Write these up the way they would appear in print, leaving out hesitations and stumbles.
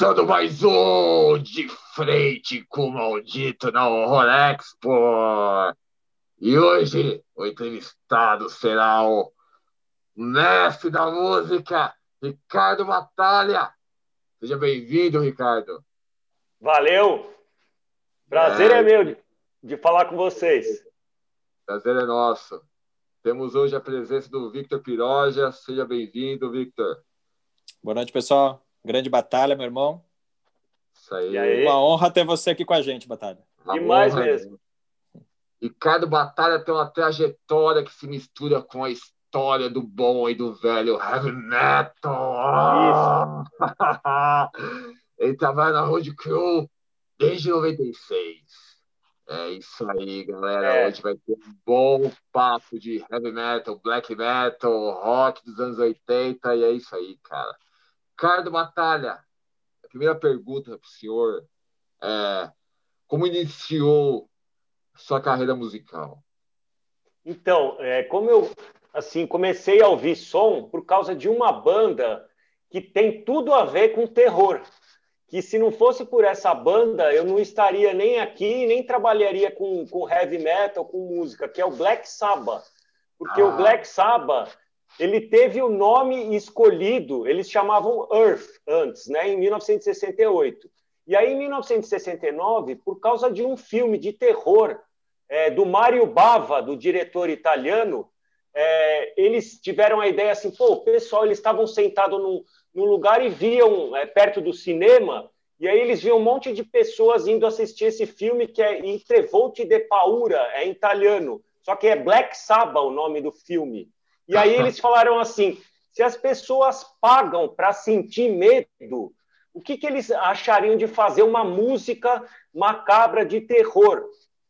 Começando mais um De Frente com o Maldito na Horror Expo. E hoje o entrevistado será o mestre da música, Ricardo Batalha. Seja bem-vindo, Ricardo. Valeu! Prazer é meu de falar com vocês. Prazer é nosso. Temos hoje a presença do Victor Piroja. Seja bem-vindo, Victor. Boa noite, pessoal. Grande Batalha, meu irmão. Isso aí. E aí? Uma honra ter você aqui com a gente, Batalha. Demais mesmo. Ricardo Batalha tem uma trajetória que se mistura com a história do bom e do velho heavy metal. Ele trabalha na Road Crew desde 96. É isso aí, galera. Hoje vai ter um bom papo de heavy metal, black metal, rock dos anos 80. E é isso aí, cara. Ricardo Batalha, a primeira pergunta para o senhor é: como iniciou sua carreira musical? Então, como eu comecei a ouvir som por causa de uma banda que tem tudo a ver com terror. Que se não fosse por essa banda, eu não estaria nem aqui, nem trabalharia com heavy metal, com música, que é o Black Sabbath. Porque o Black Sabbath, ele teve o nome escolhido, eles chamavam Earth antes, né, em 1968. E aí, em 1969, por causa de um filme de terror do Mario Bava, do diretor italiano, eles tiveram a ideia assim, pô, o pessoal, eles estavam sentados num lugar e viam perto do cinema, e aí eles viam um monte de pessoas indo assistir esse filme que é Il Trevolte de Paura, é em italiano, só que é Black Sabbath o nome do filme. E aí eles falaram assim, se as pessoas pagam para sentir medo, o que eles achariam de fazer uma música macabra de terror?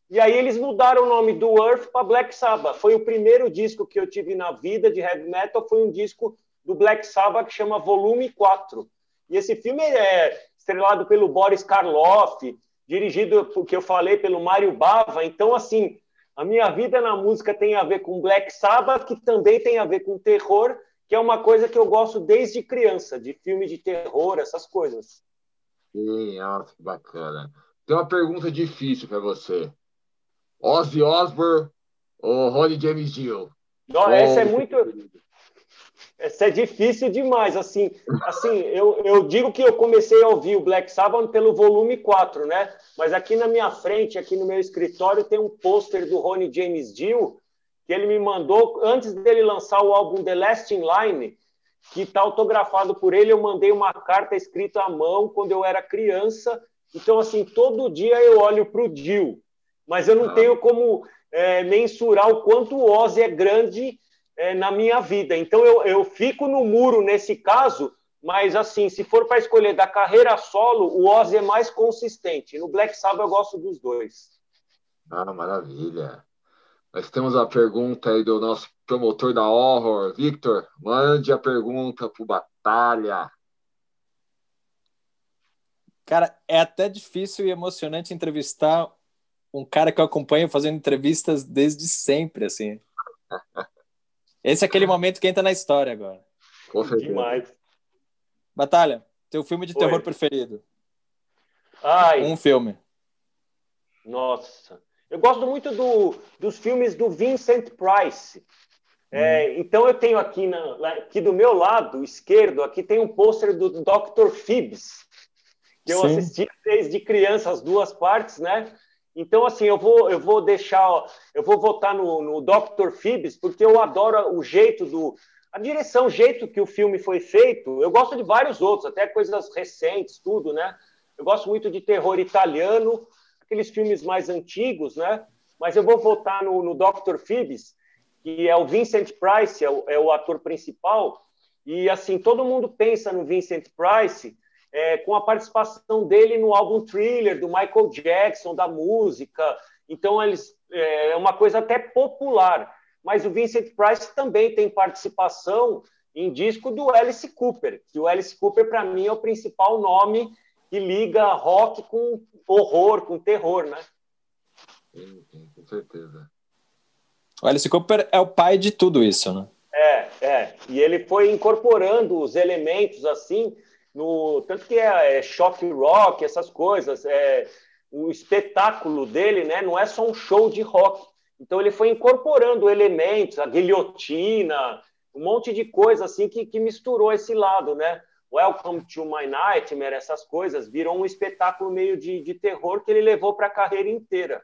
E aí eles mudaram o nome do Earth para Black Sabbath. Foi o primeiro disco que eu tive na vida de heavy metal, foi um disco do Black Sabbath que chama Volume 4. E esse filme é estrelado pelo Boris Karloff, dirigido, que eu falei, pelo Mario Bava. Então, assim, a minha vida na música tem a ver com Black Sabbath, que também tem a ver com terror, que é uma coisa que eu gosto desde criança, de filme de terror, essas coisas. Sim, nossa, que bacana. Tem uma pergunta difícil para você. Ozzy Osbourne ou Ronnie James Dio? Não, essa é difícil demais. Assim eu digo que eu comecei a ouvir o Black Sabbath pelo volume 4, né? Mas aqui na minha frente, aqui no meu escritório, tem um pôster do Ronnie James Dio que ele me mandou antes dele lançar o álbum The Last in Line, que está autografado por ele. Eu mandei uma carta escrita à mão quando eu era criança. Então, assim, todo dia eu olho para o Dio, mas eu não tenho como mensurar o quanto o Ozzy é grande na minha vida. Então, eu fico no muro nesse caso, mas, assim, se for para escolher da carreira solo, o Ozzy é mais consistente. No Black Sabbath, eu gosto dos dois. Maravilha. Nós temos a pergunta aí do nosso promotor da Horror. Victor, mande a pergunta pro Batalha. Cara, é até difícil e emocionante entrevistar um cara que eu acompanho fazendo entrevistas desde sempre, assim. Esse é aquele momento que entra na história agora. Com certeza. Demais. Batalha, teu filme de terror preferido? Ai, Um filme. Nossa. Eu gosto muito dos filmes do Vincent Price. Então eu tenho aqui do meu lado esquerdo, aqui tem um pôster do Dr. Phibes, que eu assisti desde criança, as duas partes, né? Então, assim, eu vou votar no Dr. Phibes, porque eu adoro o jeito a direção, o jeito que o filme foi feito. Eu gosto de vários outros, até coisas recentes, tudo, né? Eu gosto muito de terror italiano, aqueles filmes mais antigos, né? Mas eu vou votar no Dr. Phibes, que é o Vincent Price, é o ator principal. E, assim, todo mundo pensa no Vincent Price com a participação dele no álbum Thriller, do Michael Jackson, da música. Então, é uma coisa até popular. Mas o Vincent Price também tem participação em disco do Alice Cooper, que o Alice Cooper, para mim, é o principal nome que liga rock com horror, com terror, né? Sim, com certeza. O Alice Cooper é o pai de tudo isso, né? E ele foi incorporando os elementos, assim, Tanto que é shock rock, essas coisas. O espetáculo dele, né, não é só um show de rock. Então ele foi incorporando elementos, a guilhotina, um monte de coisa assim que misturou esse lado, né? Welcome to My Nightmare, essas coisas, virou um espetáculo meio de terror que ele levou para a carreira inteira.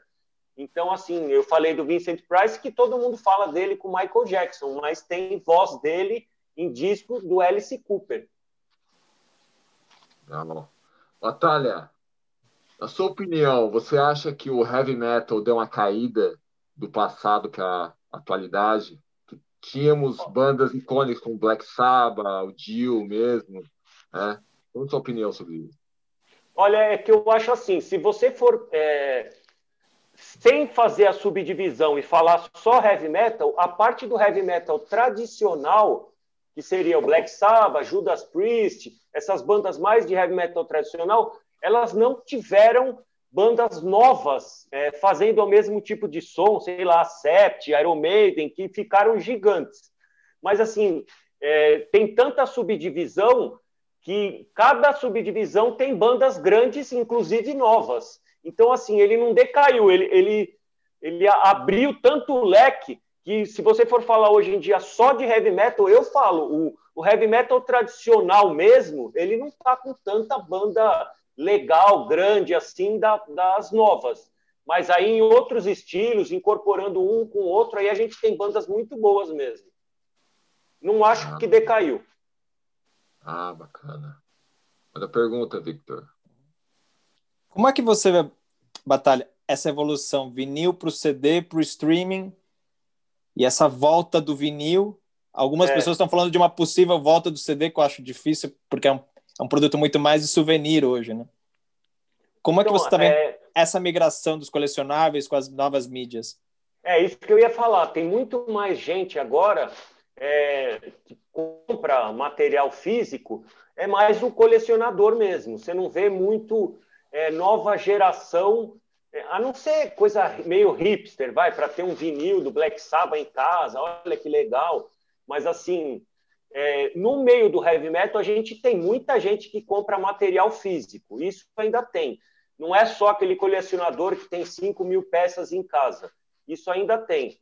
Então, assim, eu falei do Vincent Price, que todo mundo fala dele com Michael Jackson, mas tem voz dele em disco do Alice Cooper. Não. Batalha, na sua opinião, você acha que o heavy metal deu uma caída do passado para a atualidade? Que tínhamos bandas icônicas como Black Sabbath, o Dio mesmo, né? Qual a sua opinião sobre isso? Olha, é que eu acho assim, se você for sem fazer a subdivisão e falar só heavy metal, a parte do heavy metal tradicional, que seria o Black Sabbath, Judas Priest, essas bandas mais de heavy metal tradicional, elas não tiveram bandas novas fazendo o mesmo tipo de som, sei lá, Sept, Iron Maiden, que ficaram gigantes. Mas, assim, tem tanta subdivisão que cada subdivisão tem bandas grandes, inclusive novas. Então, assim, ele não decaiu, ele abriu tanto o leque que, se você for falar hoje em dia só de heavy metal, eu falo, o heavy metal tradicional mesmo, ele não está com tanta banda legal, grande, assim, das novas. Mas aí, em outros estilos, incorporando um com o outro, aí a gente tem bandas muito boas mesmo. Não acho que decaiu. Bacana. Manda pergunta, Victor. Como é que você vê, Batalha, essa evolução vinil para o CD, para o streaming e essa volta do vinil? Algumas pessoas estão falando de uma possível volta do CD, que eu acho difícil, porque é um produto muito mais de souvenir hoje, né? Como é que você está vendo essa migração dos colecionáveis com as novas mídias? É isso que eu ia falar. Tem muito mais gente agora que compra material físico, é mais o colecionador mesmo. Você não vê muito nova geração, a não ser coisa meio hipster, para ter um vinil do Black Sabbath em casa, olha que legal. Mas, assim, no meio do heavy metal, a gente tem muita gente que compra material físico. Isso ainda tem. Não é só aquele colecionador que tem 5.000 peças em casa. Isso ainda tem.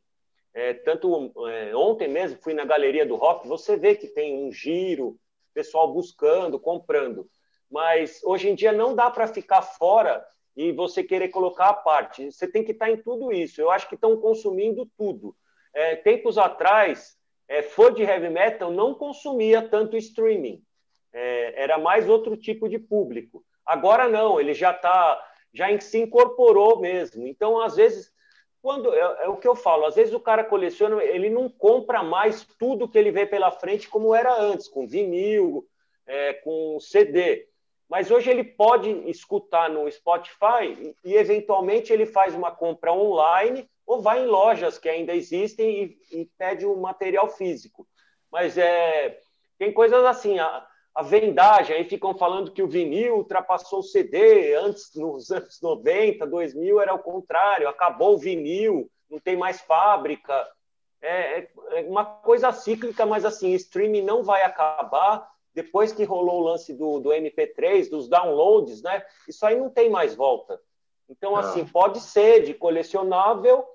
Ontem mesmo fui na Galeria do Rock, você vê que tem um giro, pessoal buscando, comprando. Mas hoje em dia não dá para ficar fora e você querer colocar à parte. Você tem que estar em tudo isso. Eu acho que estão consumindo tudo. Tempos atrás, fã de heavy metal não consumia tanto streaming. Era mais outro tipo de público. Agora não, ele já se incorporou mesmo. Então, às vezes, é o que eu falo, às vezes o cara coleciona, ele não compra mais tudo que ele vê pela frente como era antes, com vinil, com CD. Mas hoje ele pode escutar no Spotify e eventualmente ele faz uma compra online ou vai em lojas que ainda existem e pede o material físico. Mas tem coisas assim, a vendagem, aí ficam falando que o vinil ultrapassou o CD, antes, nos anos 90, 2000, era o contrário, acabou o vinil, não tem mais fábrica. É uma coisa cíclica, mas assim, streaming não vai acabar. Depois que rolou o lance do MP3, dos downloads, né? Isso aí não tem mais volta. Então, assim, pode ser de colecionável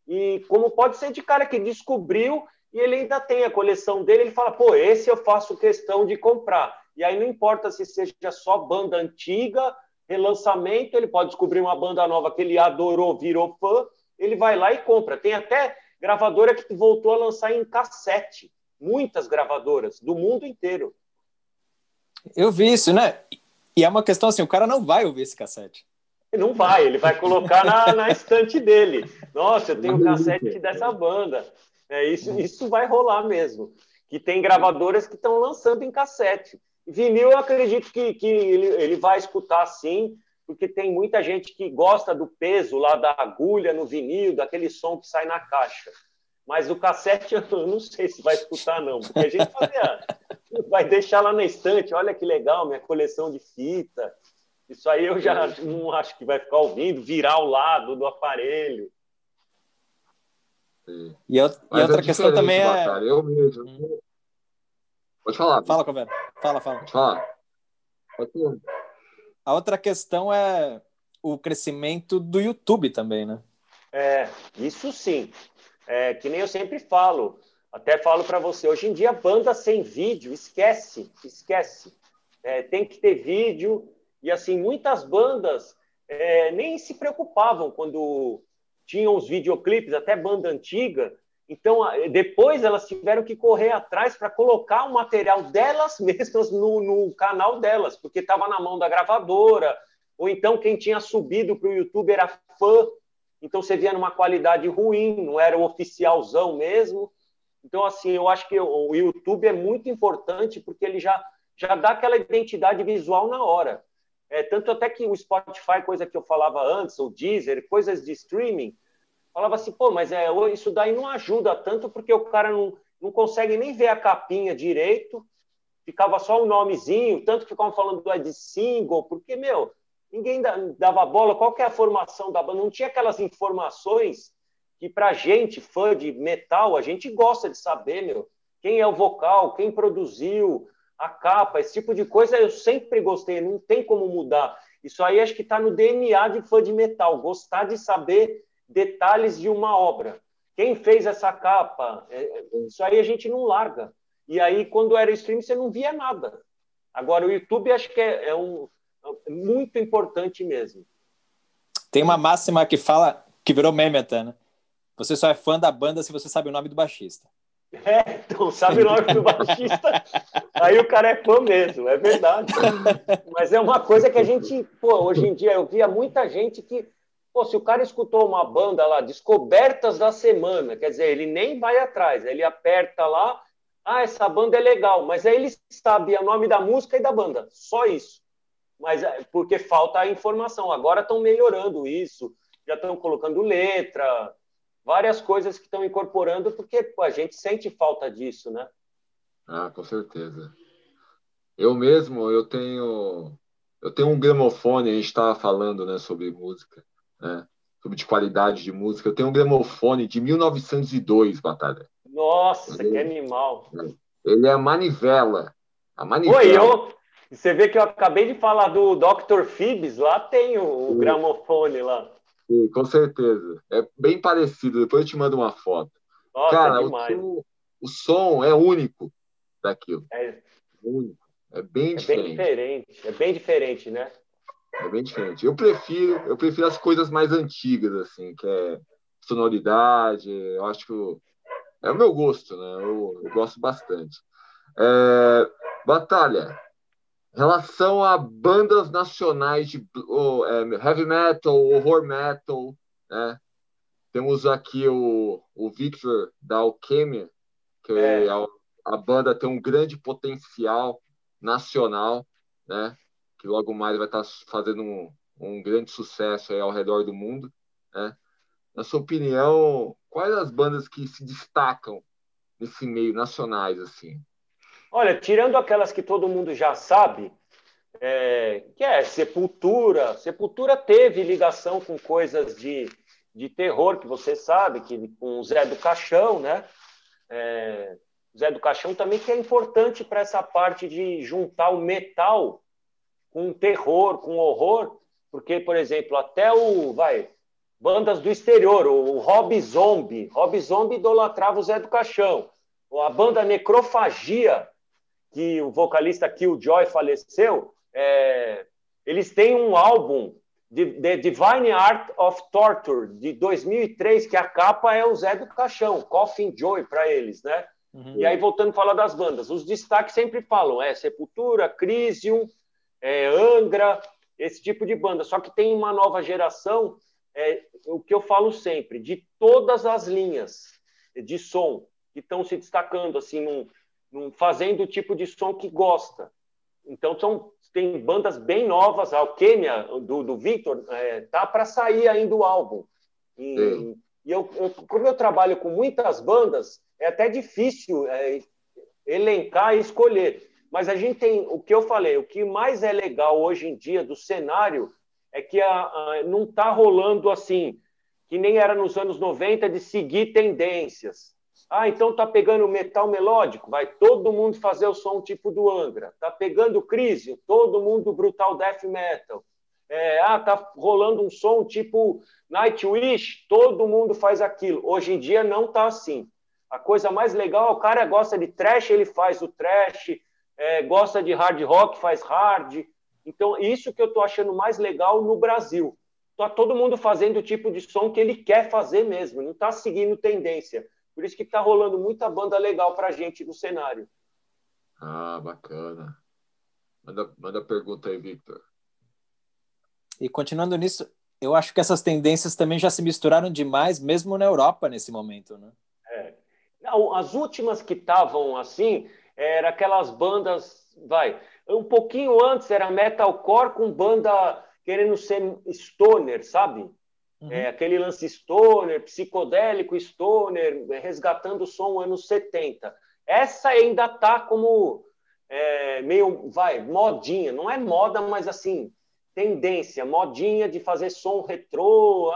e como pode ser de cara que descobriu e ele ainda tem a coleção dele, ele fala, pô, esse eu faço questão de comprar. E aí não importa se seja só banda antiga, relançamento, ele pode descobrir uma banda nova que ele adorou, virou fã, ele vai lá e compra. Tem até gravadora que voltou a lançar em cassete. Muitas gravadoras, do mundo inteiro. Eu vi isso, né? E é uma questão assim, o cara não vai ouvir esse cassete. Não vai, ele vai colocar na estante dele. Nossa, eu tenho um cassete dessa banda. Isso vai rolar mesmo. Que tem gravadoras que estão lançando em cassete. Vinil, eu acredito que ele vai escutar sim, porque tem muita gente que gosta do peso lá da agulha no vinil, daquele som que sai na caixa. Mas o cassete eu não sei se vai escutar, não. Porque a gente vai deixar lá na estante. Olha que legal, minha coleção de fita. Isso aí eu já não acho que vai ficar ouvindo, virar o lado do aparelho. E outra questão também Batalha. Eu mesmo. Pode falar. Fala, Coveiro. Fala. Pode falar. A outra questão é o crescimento do YouTube também, né? Isso sim. Que nem eu sempre falo, até falo para você, hoje em dia, banda sem vídeo, esquece. Tem que ter vídeo, e assim, muitas bandas nem se preocupavam quando tinham os videoclipes, até banda antiga, então depois elas tiveram que correr atrás para colocar o material delas mesmas no canal delas, porque estava na mão da gravadora, ou então quem tinha subido para o YouTube era fã, então você via numa qualidade ruim, não era o oficialzão mesmo. Então, assim, eu acho que o YouTube é muito importante porque ele já dá aquela identidade visual na hora. Tanto até que o Spotify, coisa que eu falava antes, o Deezer, coisas de streaming, falava assim, pô, mas isso daí não ajuda tanto porque o cara não consegue nem ver a capinha direito, ficava só o nomezinho, tanto que ficavam falando de single, porque, meu, ninguém dava bola, qual que é a formação da banda? Não tinha aquelas informações que pra gente, fã de metal, a gente gosta de saber, meu, quem é o vocal, quem produziu, a capa, esse tipo de coisa eu sempre gostei, não tem como mudar. Isso aí acho que está no DNA de fã de metal, gostar de saber detalhes de uma obra. Quem fez essa capa? Isso aí a gente não larga. E aí, quando era stream, você não via nada. Agora, o YouTube acho que é muito importante mesmo. Tem uma máxima que fala, que virou meme até, né? Você só é fã da banda se você sabe o nome do baixista. Então, sabe o nome do baixista? Aí o cara é fã mesmo, é verdade. Mas é uma coisa que a gente, hoje em dia, eu via muita gente que, se o cara escutou uma banda lá, Descobertas da Semana, quer dizer, ele nem vai atrás, ele aperta lá, essa banda é legal, mas aí ele sabe o nome da música e da banda, só isso. Mas porque falta a informação. Agora estão melhorando isso, já estão colocando letra, várias coisas que estão incorporando, porque a gente sente falta disso, né? Com certeza. Eu tenho um gramofone, a gente estava falando, né, sobre música, né, sobre de qualidade de música. Eu tenho um gramofone de 1902, Batalha. Nossa, que animal. Ele é a manivela. Você vê que eu acabei de falar do Dr. Phoebs, lá tem o gramofone lá. Sim, com certeza. É bem parecido. Depois eu te mando uma foto. Nossa, Cara, demais. O som é único daquilo. Único. É bem diferente. É bem diferente, né? É bem diferente. Eu prefiro as coisas mais antigas, assim, que é sonoridade. Eu acho que é o meu gosto, né? Eu gosto bastante. Batalha. Em relação a bandas nacionais de heavy metal, horror metal, né? Temos aqui o Victor da Alquimia, que a banda tem um grande potencial nacional, né? Que logo mais vai estar fazendo um grande sucesso aí ao redor do mundo, né? Na sua opinião, quais as bandas que se destacam nesse meio nacionais, assim? Olha, tirando aquelas que todo mundo já sabe, que é Sepultura. Sepultura teve ligação com coisas de terror, que você sabe, com o Zé do Caixão, né? Zé do Caixão também, que é importante para essa parte de juntar o metal com terror, com horror, porque, por exemplo, até bandas do exterior, o Rob Zombie idolatrava o Zé do Caixão, ou a banda Necrofagia, que o vocalista Killjoy faleceu, eles têm um álbum, The Divine Art of Torture, de 2003, que a capa é o Zé do Caixão, Coffin Joy para eles, né? Uhum. E aí, voltando a falar das bandas, os destaques sempre falam, Sepultura, Crisium, Angra, esse tipo de banda. Só que tem uma nova geração, o que eu falo sempre, de todas as linhas de som que estão se destacando, assim, fazendo o tipo de som que gosta. Então, tem bandas bem novas, a Alquimia, do Victor, tá para sair ainda o álbum. E como eu trabalho com muitas bandas, é até difícil elencar e escolher. Mas a gente tem, o que eu falei, o que mais é legal hoje em dia do cenário é que não está rolando assim, que nem era nos anos 90, de seguir tendências. Ah, então tá pegando metal melódico, vai todo mundo fazer o som tipo do Angra. Tá pegando Crisium, todo mundo brutal death metal. Tá rolando um som tipo Nightwish, todo mundo faz aquilo. Hoje em dia não tá assim. A coisa mais legal, o cara gosta de thrash, ele faz o thrash, gosta de hard rock, faz hard. Então, isso que eu tô achando mais legal no Brasil. Tá todo mundo fazendo o tipo de som que ele quer fazer mesmo, não tá seguindo tendência. Por isso que tá rolando muita banda legal pra gente no cenário. Ah, bacana. Manda pergunta aí, Victor. E continuando nisso, eu acho que essas tendências também já se misturaram demais, mesmo na Europa nesse momento, né? Não, as últimas que estavam assim, eram aquelas bandas, um pouquinho antes era metalcore com banda querendo ser stoner, sabe? Aquele lance stoner, psicodélico stoner, resgatando o som anos 70. Essa ainda tá como meio, modinha. Não é moda, mas assim, tendência, modinha de fazer som retrô,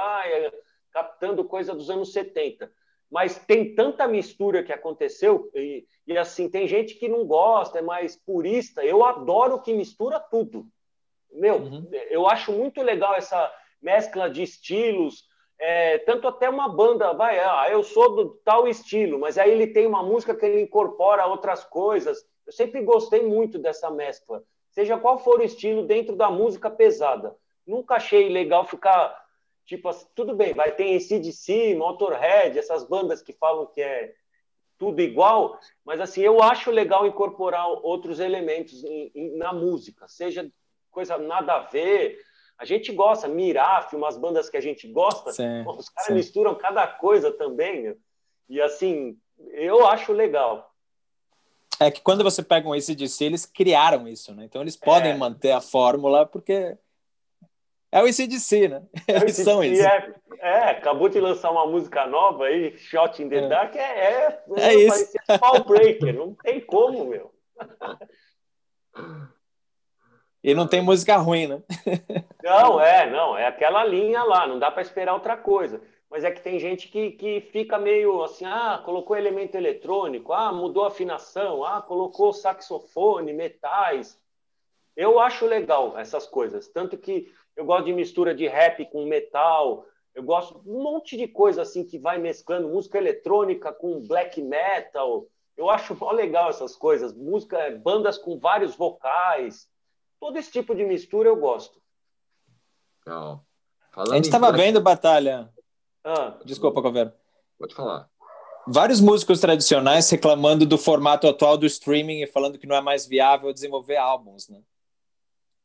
captando coisa dos anos 70. Mas tem tanta mistura que aconteceu, e assim, tem gente que não gosta, é mais purista. Eu adoro que mistura tudo. Eu acho muito legal essa mescla de estilos, tanto até uma banda, eu sou do tal estilo, mas aí ele tem uma música que ele incorpora outras coisas. Eu sempre gostei muito dessa mescla, seja qual for o estilo dentro da música pesada. Nunca achei legal ficar, tipo, tudo bem, ter AC/DC, Motorhead, essas bandas que falam que é tudo igual, mas assim, eu acho legal incorporar outros elementos na música, seja coisa nada a ver. A gente gosta, Miraf, umas bandas que a gente gosta, Sim, os caras misturam cada coisa também, meu. E assim, eu acho legal. É que quando você pega um AC/DC, eles criaram isso, né? Então eles podem manter a fórmula porque é o AC/DC, né? Eles são isso. Acabou de lançar uma música nova aí, Shot in the Dark, isso. Parecia Paul Breaker, não tem como, meu. E não tem música ruim, né? Não, é aquela linha lá, não dá para esperar outra coisa. Mas é que tem gente que fica meio assim, colocou elemento eletrônico, mudou a afinação, colocou saxofone, metais. Eu acho legal essas coisas, tanto que eu gosto de mistura de rap com metal, eu gosto de um monte de coisa assim que vai mesclando música eletrônica com black metal. Eu acho mó legal essas coisas, bandas com vários vocais, todo esse tipo de mistura eu gosto. Legal. A gente estava vendo, Batalha. Desculpa, Coveiro. Pode falar. Vários músicos tradicionais reclamando do formato atual do streaming e falando que não é mais viável desenvolver álbuns, né?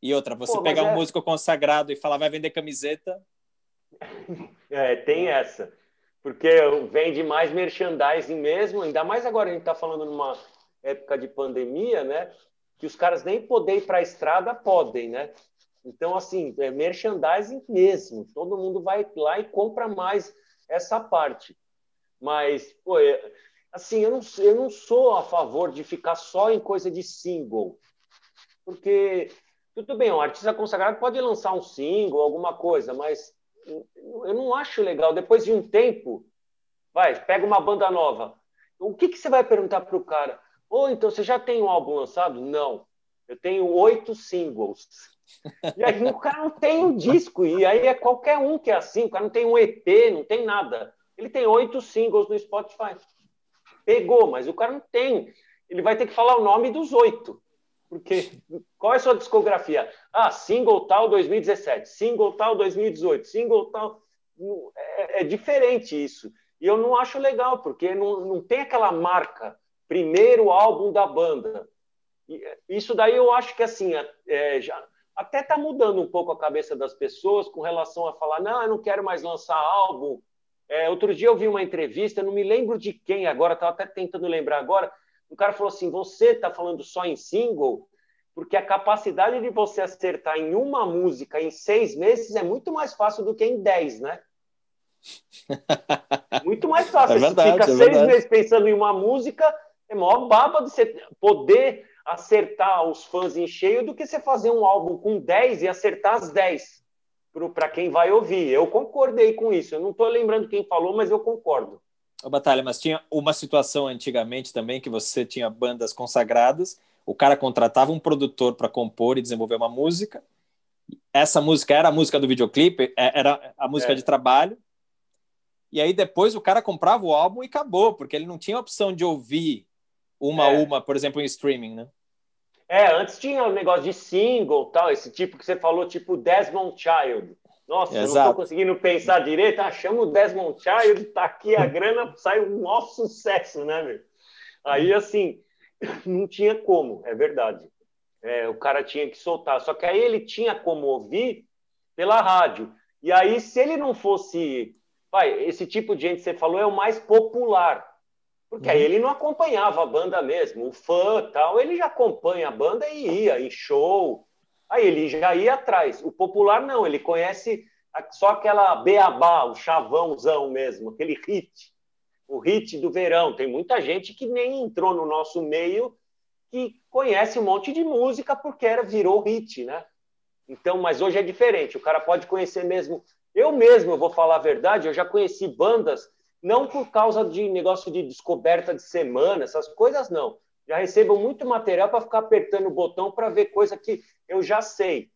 E outra, você pegar um músico consagrado e falar vai vender camiseta. Tem essa. Porque vende mais merchandising mesmo, ainda mais agora a gente está falando numa época de pandemia, né? Que os caras nem poder ir para a estrada podem, né? Então, assim, é merchandising mesmo. Todo mundo vai lá e compra mais essa parte. Mas, assim, eu não sou a favor de ficar só em coisa de single. Porque, tudo bem, um artista consagrado pode lançar um single, alguma coisa, mas eu não acho legal. Depois de um tempo, pega uma banda nova. O que você vai perguntar para o cara? Então você já tem um álbum lançado? Não. Eu tenho 8 singles. E aí o cara não tem um disco, e aí é qualquer um que é assim, o cara não tem um EP, não tem nada. Ele tem 8 singles no Spotify. Pegou, mas o cara não tem. Ele vai ter que falar o nome dos 8. Porque qual é a sua discografia? Single tal 2017, single tal 2018, single tal... É diferente isso. E eu não acho legal, porque não tem aquela marca, primeiro álbum da banda. Isso daí eu acho que assim, já até está mudando um pouco a cabeça das pessoas com relação a falar, não, eu não quero mais lançar álbum. Outro dia eu vi uma entrevista, não me lembro de quem agora, estava até tentando lembrar agora, o cara falou assim, você está falando só em single, porque a capacidade de você acertar em uma música em 6 meses é muito mais fácil do que em 10, né? Muito mais fácil. Você fica 6 meses pensando em uma música, é maior baba de você poder acertar os fãs em cheio do que você fazer um álbum com 10 e acertar as 10 para quem vai ouvir. Eu concordei com isso. Eu não estou lembrando quem falou, mas eu concordo. Batalha, mas tinha uma situação antigamente também que você tinha bandas consagradas, o cara contratava um produtor para compor e desenvolver uma música. Essa música era a música do videoclipe, era a música de trabalho. E aí depois o cara comprava o álbum e acabou, porque ele não tinha a opção de ouvir uma a uma, por exemplo, em streaming, né? Antes tinha o negócio de single, tal, esse tipo que você falou, tipo Desmond Child. Nossa, eu não estou conseguindo pensar direito. Chama o Desmond Child, tá aqui a grana, sai um maior sucesso, né, meu? Aí, assim, não tinha como, é verdade. O cara tinha que soltar. Só que aí ele tinha como ouvir pela rádio. E aí, se ele não fosse... esse tipo de gente que você falou é o mais popular. Porque aí ele não acompanhava a banda mesmo. O fã, tal, ele já acompanha a banda e ia em show. Aí ele já ia atrás. O popular não, ele conhece só aquela beabá, o chavãozão mesmo, aquele hit. O hit do verão. Tem muita gente que nem entrou no nosso meio que conhece um monte de música porque virou hit, né? Então, mas hoje é diferente. O cara pode conhecer mesmo. Eu vou falar a verdade, eu já conheci bandas, não por causa de negócio de descoberta de semana, essas coisas não. Já recebo muito material para ficar apertando o botão para ver coisa que eu já sei.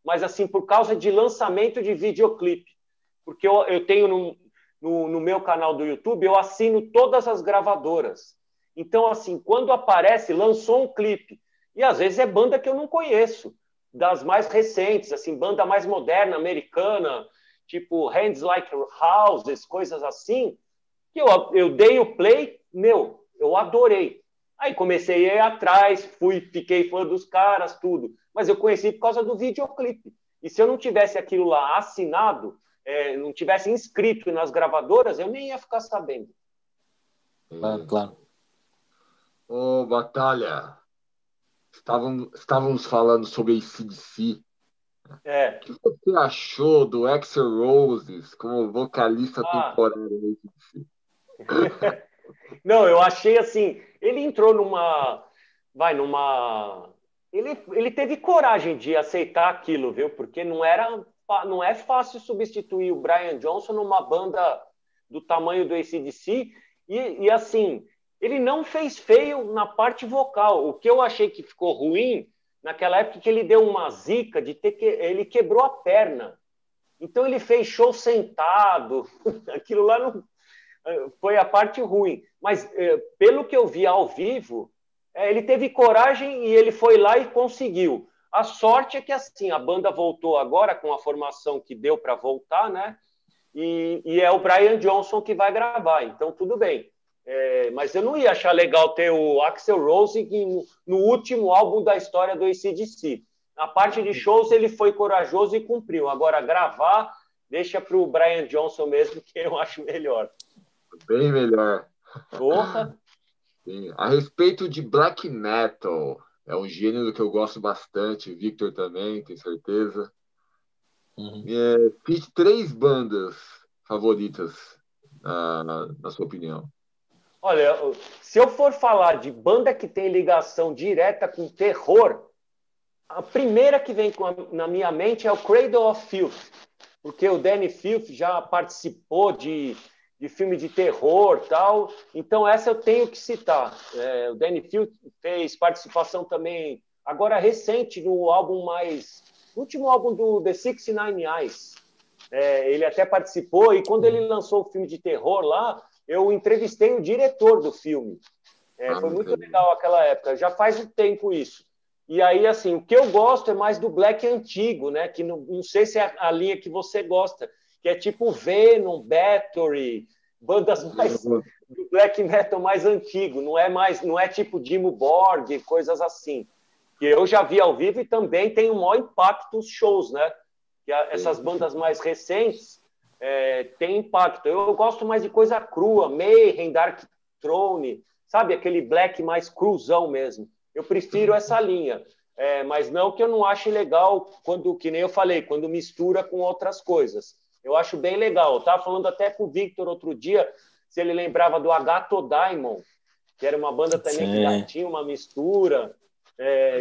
Mas, assim, por causa de lançamento de videoclipe. Porque eu tenho no meu canal do YouTube, eu assino todas as gravadoras. Então, assim, quando aparece, lançou um clipe. E, às vezes, é banda que eu não conheço. Das mais recentes, assim, banda mais moderna, americana, tipo Hands Like Houses, coisas assim, que eu dei o play, eu adorei. Aí comecei a ir atrás, fiquei fã dos caras, tudo. Mas eu conheci por causa do videoclipe. E se eu não tivesse aquilo lá assinado, não tivesse inscrito nas gravadoras, eu nem ia ficar sabendo. Claro. Ô, Batalha, estávamos falando sobre AC/DC. O que você achou do Axl Rose como vocalista temporário do AC/DC? Não, eu achei assim, ele entrou ele teve coragem de aceitar aquilo, viu? Porque não é fácil substituir o Brian Johnson numa banda do tamanho do AC/DC e assim, ele não fez feio na parte vocal. O que eu achei que ficou ruim naquela época que ele deu uma zica ele quebrou a perna. Então ele fez show sentado. Aquilo lá não foi a parte ruim. Mas, pelo que eu vi ao vivo, ele teve coragem e ele foi lá e conseguiu. A sorte é que, assim, a banda voltou agora com a formação que deu para voltar, né? E é o Brian Johnson que vai gravar, então tudo bem. Mas eu não ia achar legal ter o Axl Rose no último álbum da história do AC/DC. Na parte de shows, ele foi corajoso e cumpriu. Agora, gravar, deixa para o Brian Johnson mesmo, que eu acho melhor. Bem melhor. Porra! Sim. A respeito de black metal, é um gênero que eu gosto bastante, o Victor também, tenho certeza. Cite 3 bandas favoritas, na sua opinião. Olha, se eu for falar de banda que tem ligação direta com terror, a primeira que vem na minha mente é o Cradle of Filth, porque o Danny Filth já participou de filme de terror tal, então essa eu tenho que citar. O Danny Filth fez participação também, agora recente, no último álbum do The 69 Eyes. Ele até participou, e quando ele lançou o filme de terror lá, eu entrevistei o diretor do filme. Foi muito legal aquela época, já faz um tempo isso. E aí, assim, o que eu gosto é mais do black antigo, né? Que não sei se é a linha que você gosta, que é tipo Venom, Bathory, bandas mais do black metal mais antigo, não é tipo Dimmu Borgir, coisas assim. Que eu já vi ao vivo e também tem um maior impacto os shows, né? Que essas bandas mais recentes têm impacto. Eu gosto mais de coisa crua, Mayhem, Dark Throne, sabe? Aquele black mais cruzão mesmo. Eu prefiro essa linha. Mas não que eu não ache legal, que nem eu falei, quando mistura com outras coisas. Eu acho bem legal. Eu estava falando até com o Victor outro dia, se ele lembrava do Agato Daimon, que era uma banda também que tinha uma mistura.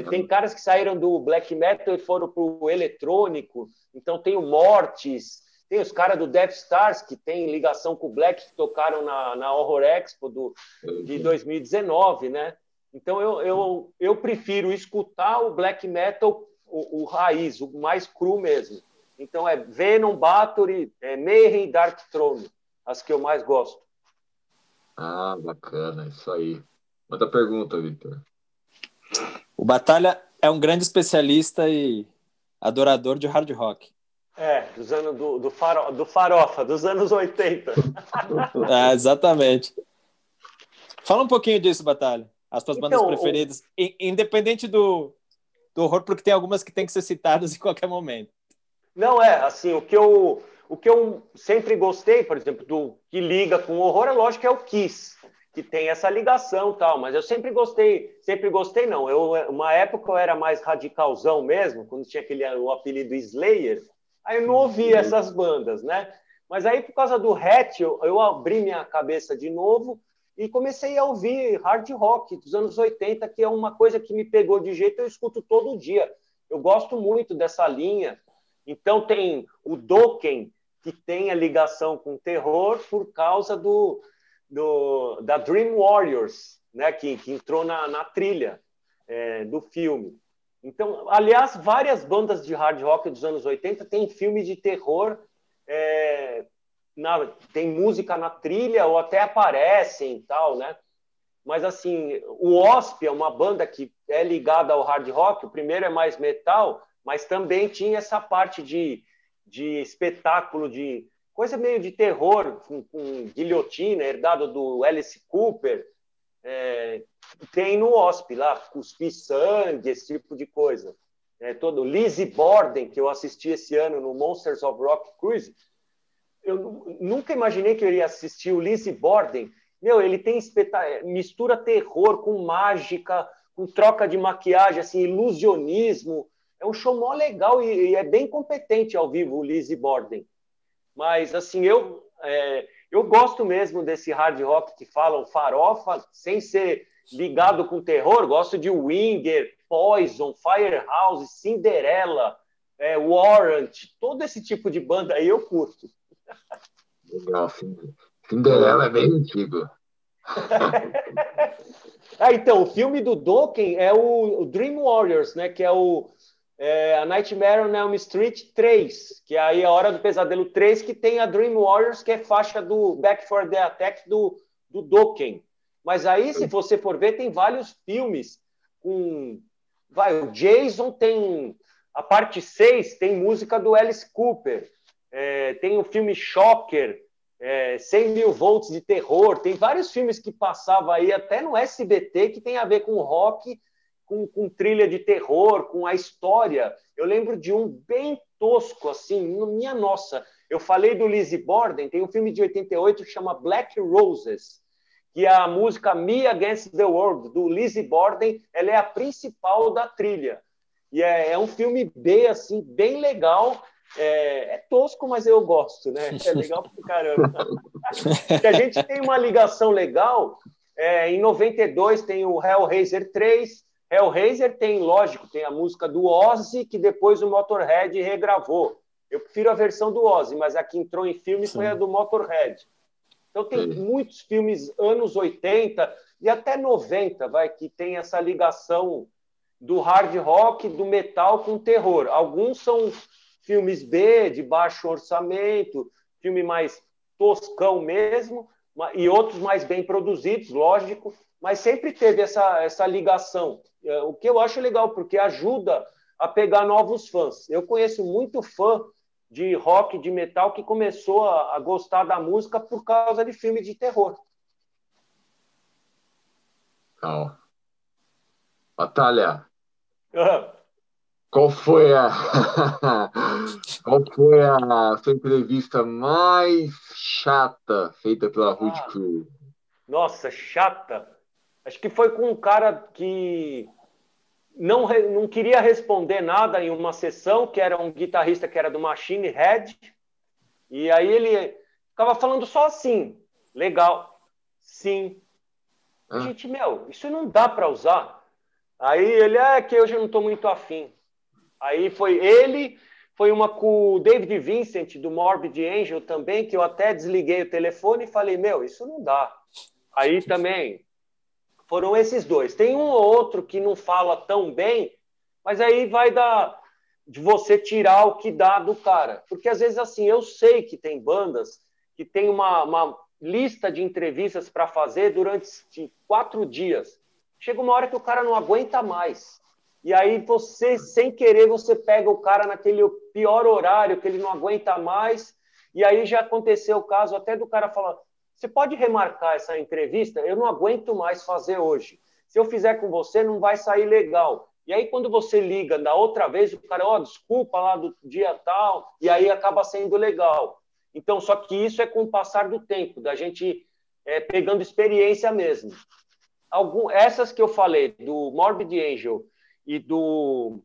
Tem caras que saíram do black metal e foram para o eletrônico. Então tem o Mortis, Tem os caras do Death Stars, que tem ligação com o Black, que tocaram na Horror Expo de 2019, né? Então, eu prefiro escutar o black metal, o raiz, o mais cru mesmo. Então, é Venom, Bathory, Mayhem e Dark Throne, as que eu mais gosto. Ah, bacana, isso aí. Outra pergunta, Victor. O Batalha é um grande especialista e adorador de hard rock. Dos anos do farofa, dos anos 80. Exatamente. Fala um pouquinho disso, Batalha. As tuas bandas preferidas, independente do horror, porque tem algumas que tem que ser citadas em qualquer momento. Não, assim, o que eu sempre gostei, por exemplo, do que liga com o horror, é lógico que é o Kiss, que tem essa ligação e tal, mas eu sempre gostei não, uma época eu era mais radicalzão mesmo, quando tinha o apelido Slayer, aí eu não ouvia essas bandas, né? Mas aí, por causa do Hatch, eu abri minha cabeça de novo e comecei a ouvir hard rock dos anos 80, que é uma coisa que me pegou de jeito, eu escuto todo dia. Eu gosto muito dessa linha. Então, tem o Dokken, que tem a ligação com o terror por causa da Dream Warriors, né, que entrou na trilha do filme. Então, aliás, várias bandas de hard rock dos anos 80 têm filme de terror, tem música na trilha ou até aparecem e tal, né? Mas, assim, o Wasp é uma banda que é ligada ao hard rock, o primeiro é mais metal, mas também tinha essa parte de espetáculo, de coisa meio de terror, com guilhotina, herdado do Alice Cooper. Tem no Wasp lá, cuspir sangue, esse tipo de coisa. Todo Lizzie Borden, que eu assisti esse ano no Monsters of Rock Cruise, eu nunca imaginei que eu iria assistir o Lizzie Borden. Meu, ele tem mistura terror com mágica, com troca de maquiagem, assim, ilusionismo. É um show mó legal e é bem competente ao vivo o Lizzie Borden. Mas, assim, eu gosto mesmo desse hard rock que falam farofa, sem ser ligado com terror. Gosto de Winger, Poison, Firehouse, Cinderella, Warrant, todo esse tipo de banda aí eu curto. Legal, Cinderela é bem antigo. Então, o filme do Dokken é o Dream Warriors, né? Que é a Nightmare on Elm Street 3, que é aí a Hora do Pesadelo 3, que tem a Dream Warriors, que é faixa do Back for the Attack do Dokken. Mas aí, se você for ver, tem vários filmes o Jason tem a parte 6, tem música do Alice Cooper. Tem o filme Shocker, 100 mil volts de terror. Tem vários filmes que passavam aí, até no SBT, que tem a ver com rock, com trilha de terror, com a história. Eu lembro de um bem tosco, assim, minha nossa. Eu falei do Lizzie Borden, tem um filme de 88 que chama Black Roses, que a música Me Against the World, do Lizzie Borden, ela é a principal da trilha. E é um filme B, assim, bem legal. É tosco, mas eu gosto, né? É legal pra caramba. Que a gente tem uma ligação legal. Em 92 tem o Hellraiser 3. Hellraiser tem, lógico, tem a música do Ozzy, que depois o Motorhead regravou. Eu prefiro a versão do Ozzy, mas a que entrou em filme foi a do Motorhead. Então tem muitos filmes anos 80 e até 90, que tem essa ligação do hard rock, do metal com terror. Alguns são filmes B, de baixo orçamento, filme mais toscão mesmo, e outros mais bem produzidos, lógico, mas sempre teve essa ligação. O que eu acho legal, porque ajuda a pegar novos fãs. Eu conheço muito fã de rock, de metal, que começou a gostar da música por causa de filme de terror. Não. Batalha. Qual foi a sua entrevista mais chata feita pela Hood Crew? Nossa, chata. Acho que foi com um cara que não queria responder nada em uma sessão, que era um guitarrista que era do Machine Head, e aí ele ficava falando só assim, legal, sim. A gente, isso não dá para usar. Aí ele, que hoje eu não estou muito afim. Aí foi ele, Foi uma com o David Vincent, do Morbid Angel também, que eu até desliguei o telefone e falei, meu, isso não dá. Aí também foram esses dois. Tem um ou outro que não fala tão bem, mas aí vai de você tirar o que dá do cara. Porque às vezes, assim, eu sei que tem bandas que tem uma lista de entrevistas para fazer durante 4 dias. Chega uma hora que o cara não aguenta mais. E aí você, sem querer, você pega o cara naquele pior horário, que ele não aguenta mais. E aí já aconteceu o caso até do cara falar, você pode remarcar essa entrevista? Eu não aguento mais fazer hoje. Se eu fizer com você, não vai sair legal. E aí, quando você liga da outra vez, o cara, desculpa lá do dia tal, e aí acaba sendo legal. Então, só que isso é com o passar do tempo, da gente pegando experiência mesmo. Essas que eu falei, do Morbid Angel e do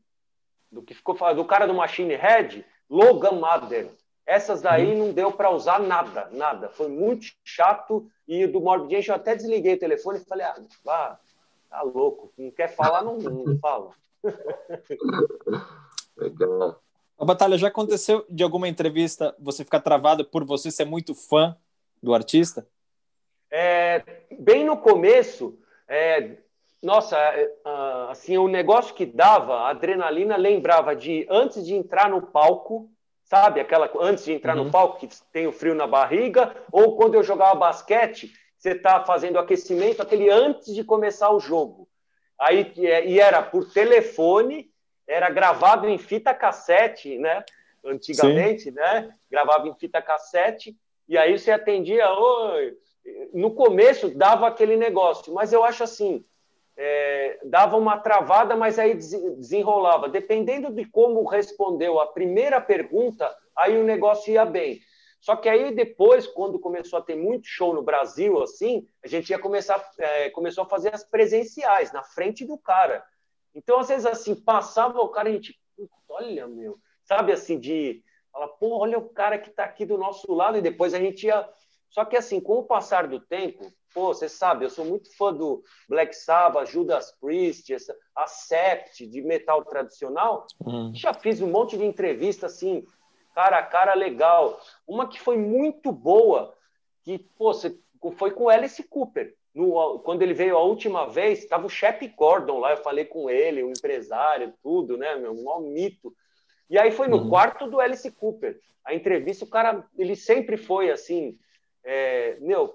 que ficou do cara do Machine Head, Logan Mather. Essas daí não deu para usar nada. Foi muito chato. E do Morbid Angel eu até desliguei o telefone e falei, tá louco, não quer falar, não fala. Legal. A Batalha, já aconteceu de alguma entrevista você ficar travado por você ser muito fã do artista? Bem no começo, nossa, assim, o negócio que dava, a adrenalina lembrava de antes de entrar no palco, sabe? Antes de entrar no palco, que tem o frio na barriga, ou quando eu jogava basquete, você está fazendo aquecimento, aquele antes de começar o jogo. Aí, e era por telefone, era gravado em fita cassete, né? Antigamente, sim, né? Gravava em fita cassete, e aí você atendia, oi. No começo dava aquele negócio, mas eu acho assim, dava uma travada, mas aí desenrolava. Dependendo de como respondeu a primeira pergunta, aí o negócio ia bem. Só que aí depois, quando começou a ter muito show no Brasil, assim, a gente começou a fazer as presenciais, na frente do cara. Então, às vezes, assim, passava o cara e a gente, olha, meu, sabe assim, de falar, pô, olha o cara que está aqui do nosso lado, e depois a gente ia. Só que, assim, com o passar do tempo, pô, você sabe, eu sou muito fã do Black Sabbath, Judas Priest, a Sept, de metal tradicional. Já fiz um monte de entrevista, assim, cara a cara, legal. Uma que foi muito boa, que, pô, foi com o Alice Cooper. Quando ele veio a última vez, estava o Shep Gordon lá, eu falei com ele, o empresário, tudo, né, meu, um maior mito. E aí foi no quarto do Alice Cooper. A entrevista, o cara, ele sempre foi assim,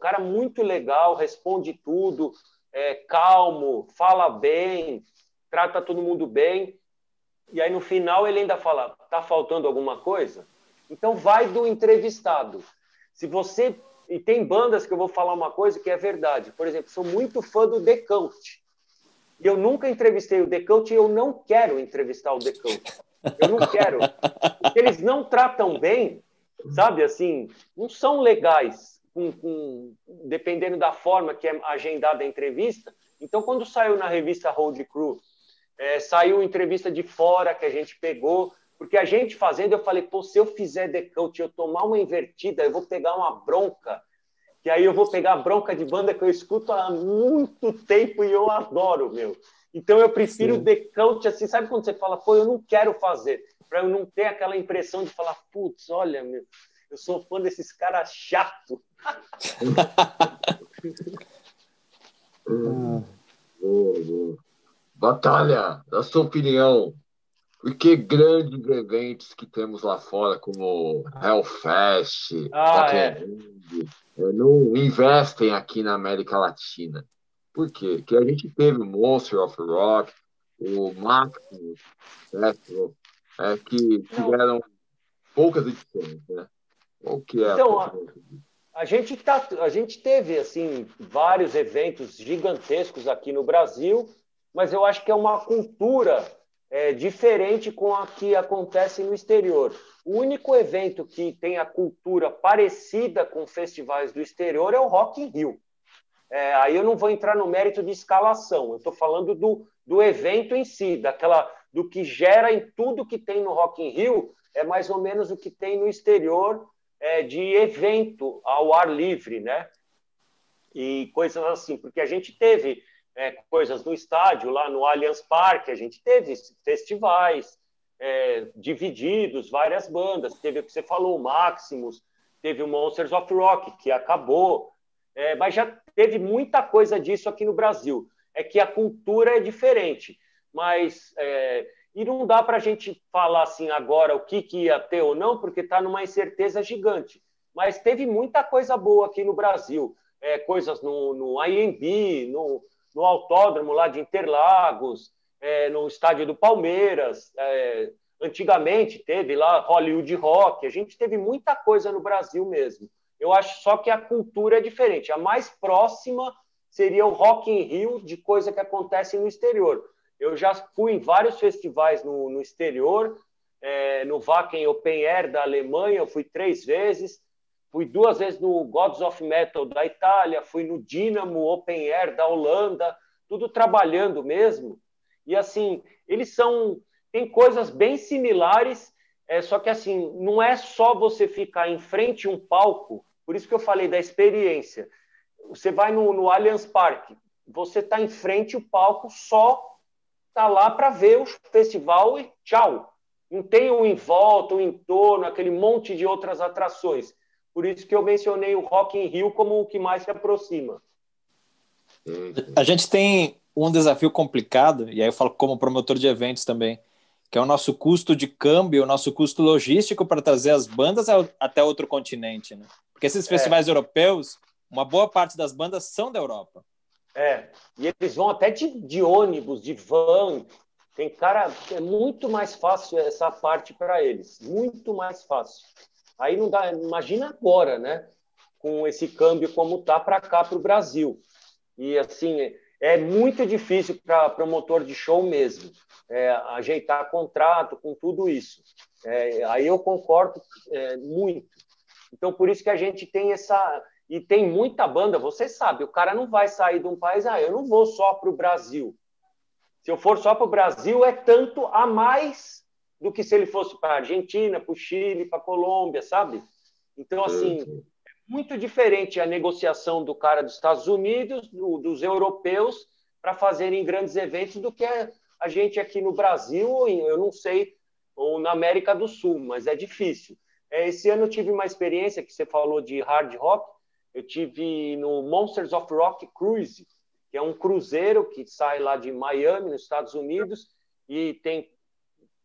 cara muito legal, responde tudo, calmo, fala bem, trata todo mundo bem. E aí no final ele ainda fala, tá faltando alguma coisa? Então vai do entrevistado. Se você... E tem bandas que eu vou falar uma coisa que é verdade. Por exemplo, sou muito fã do The Cult. E eu nunca entrevistei o The Cult e eu não quero entrevistar o The Cult. Eu não quero. Porque eles não tratam bem, sabe, assim, não são legais, dependendo da forma que é agendada a entrevista. Então, quando saiu na revista Road Crew, saiu entrevista de fora que a gente pegou, porque a gente fazendo, eu falei, pô, se eu fizer The Cult, eu tomar uma invertida, eu vou pegar uma bronca, que aí eu vou pegar a bronca de banda que eu escuto há muito tempo e eu adoro, meu. Então eu prefiro The Cult, assim, sabe quando você fala, pô, eu não quero fazer, para eu não ter aquela impressão de falar, putz, olha, meu, eu sou fã desses caras chatos. Boa. Batalha, na sua opinião, por que grandes eventos que temos lá fora, como Hellfest, Rock in Ring, não investem aqui na América Latina? Por quê? Porque a gente teve o Monster of Rock, o Maximus Festival, que tiveram poucas edições, né? Qual que é então, a a gente teve assim vários eventos gigantescos aqui no Brasil, mas eu acho que é uma cultura diferente com a que acontece no exterior. O único evento que tem a cultura parecida com festivais do exterior é o Rock in Rio. Aí eu não vou entrar no mérito de escalação, eu estou falando do evento em si, do que gera em tudo que tem no Rock in Rio, é mais ou menos o que tem no exterior de evento ao ar livre, né? E coisas assim, porque a gente teve coisas no estádio, lá no Allianz Parque, a gente teve festivais, divididos, várias bandas. Teve o que você falou, o Maximus, teve o Monsters of Rock, que acabou. Mas já teve muita coisa disso aqui no Brasil. É que a cultura é diferente. Mas... e não dá para a gente falar assim agora o que ia ter ou não, porque está numa incerteza gigante. Mas teve muita coisa boa aqui no Brasil. Coisas no IMB, no Autódromo lá de Interlagos, no estádio do Palmeiras. Antigamente teve lá Hollywood Rock. A gente teve muita coisa no Brasil mesmo. Eu acho só que a cultura é diferente. A mais próxima seria o Rock in Rio, de coisa que acontece no exterior. Eu já fui em vários festivais no exterior, no Wacken Open Air da Alemanha, eu fui 3 vezes, fui 2 vezes no Gods of Metal da Itália, fui no Dynamo Open Air da Holanda, tudo trabalhando mesmo. E, assim, tem coisas bem similares, só que, assim, não é só você ficar em frente a um palco, por isso que eu falei da experiência. Você vai no Allianz Parque, você está em frente ao palco só tá lá para ver o festival e tchau. Não tem um em volta, um em torno, aquele monte de outras atrações. Por isso que eu mencionei o Rock in Rio como o que mais se aproxima. A gente tem um desafio complicado, e aí eu falo como promotor de eventos também, que é o nosso custo de câmbio, o nosso custo logístico para trazer as bandas até outro continente, né? Porque esses festivais europeus, uma boa parte das bandas são da Europa. E eles vão até de ônibus, de van. Tem cara, é muito mais fácil essa parte para eles, muito mais fácil. Aí não dá, imagina agora, né? Com esse câmbio como tá para cá, para o Brasil. E assim, é muito difícil para promotor de show mesmo, ajeitar contrato com tudo isso. Aí eu concordo muito. Então, por isso que a gente tem essa... E tem muita banda, você sabe, o cara não vai sair de um país, eu não vou só para o Brasil. Se eu for só para o Brasil, é tanto a mais do que se ele fosse para a Argentina, para o Chile, para a Colômbia, sabe? Então, assim, é muito diferente a negociação do cara dos Estados Unidos, dos europeus, para fazerem grandes eventos do que a gente aqui no Brasil, ou eu não sei, ou na América do Sul, mas é difícil. Esse ano eu tive uma experiência que você falou de hard rock. Eu tive no Monsters of Rock Cruise, que é um cruzeiro que sai lá de Miami, nos Estados Unidos, e tem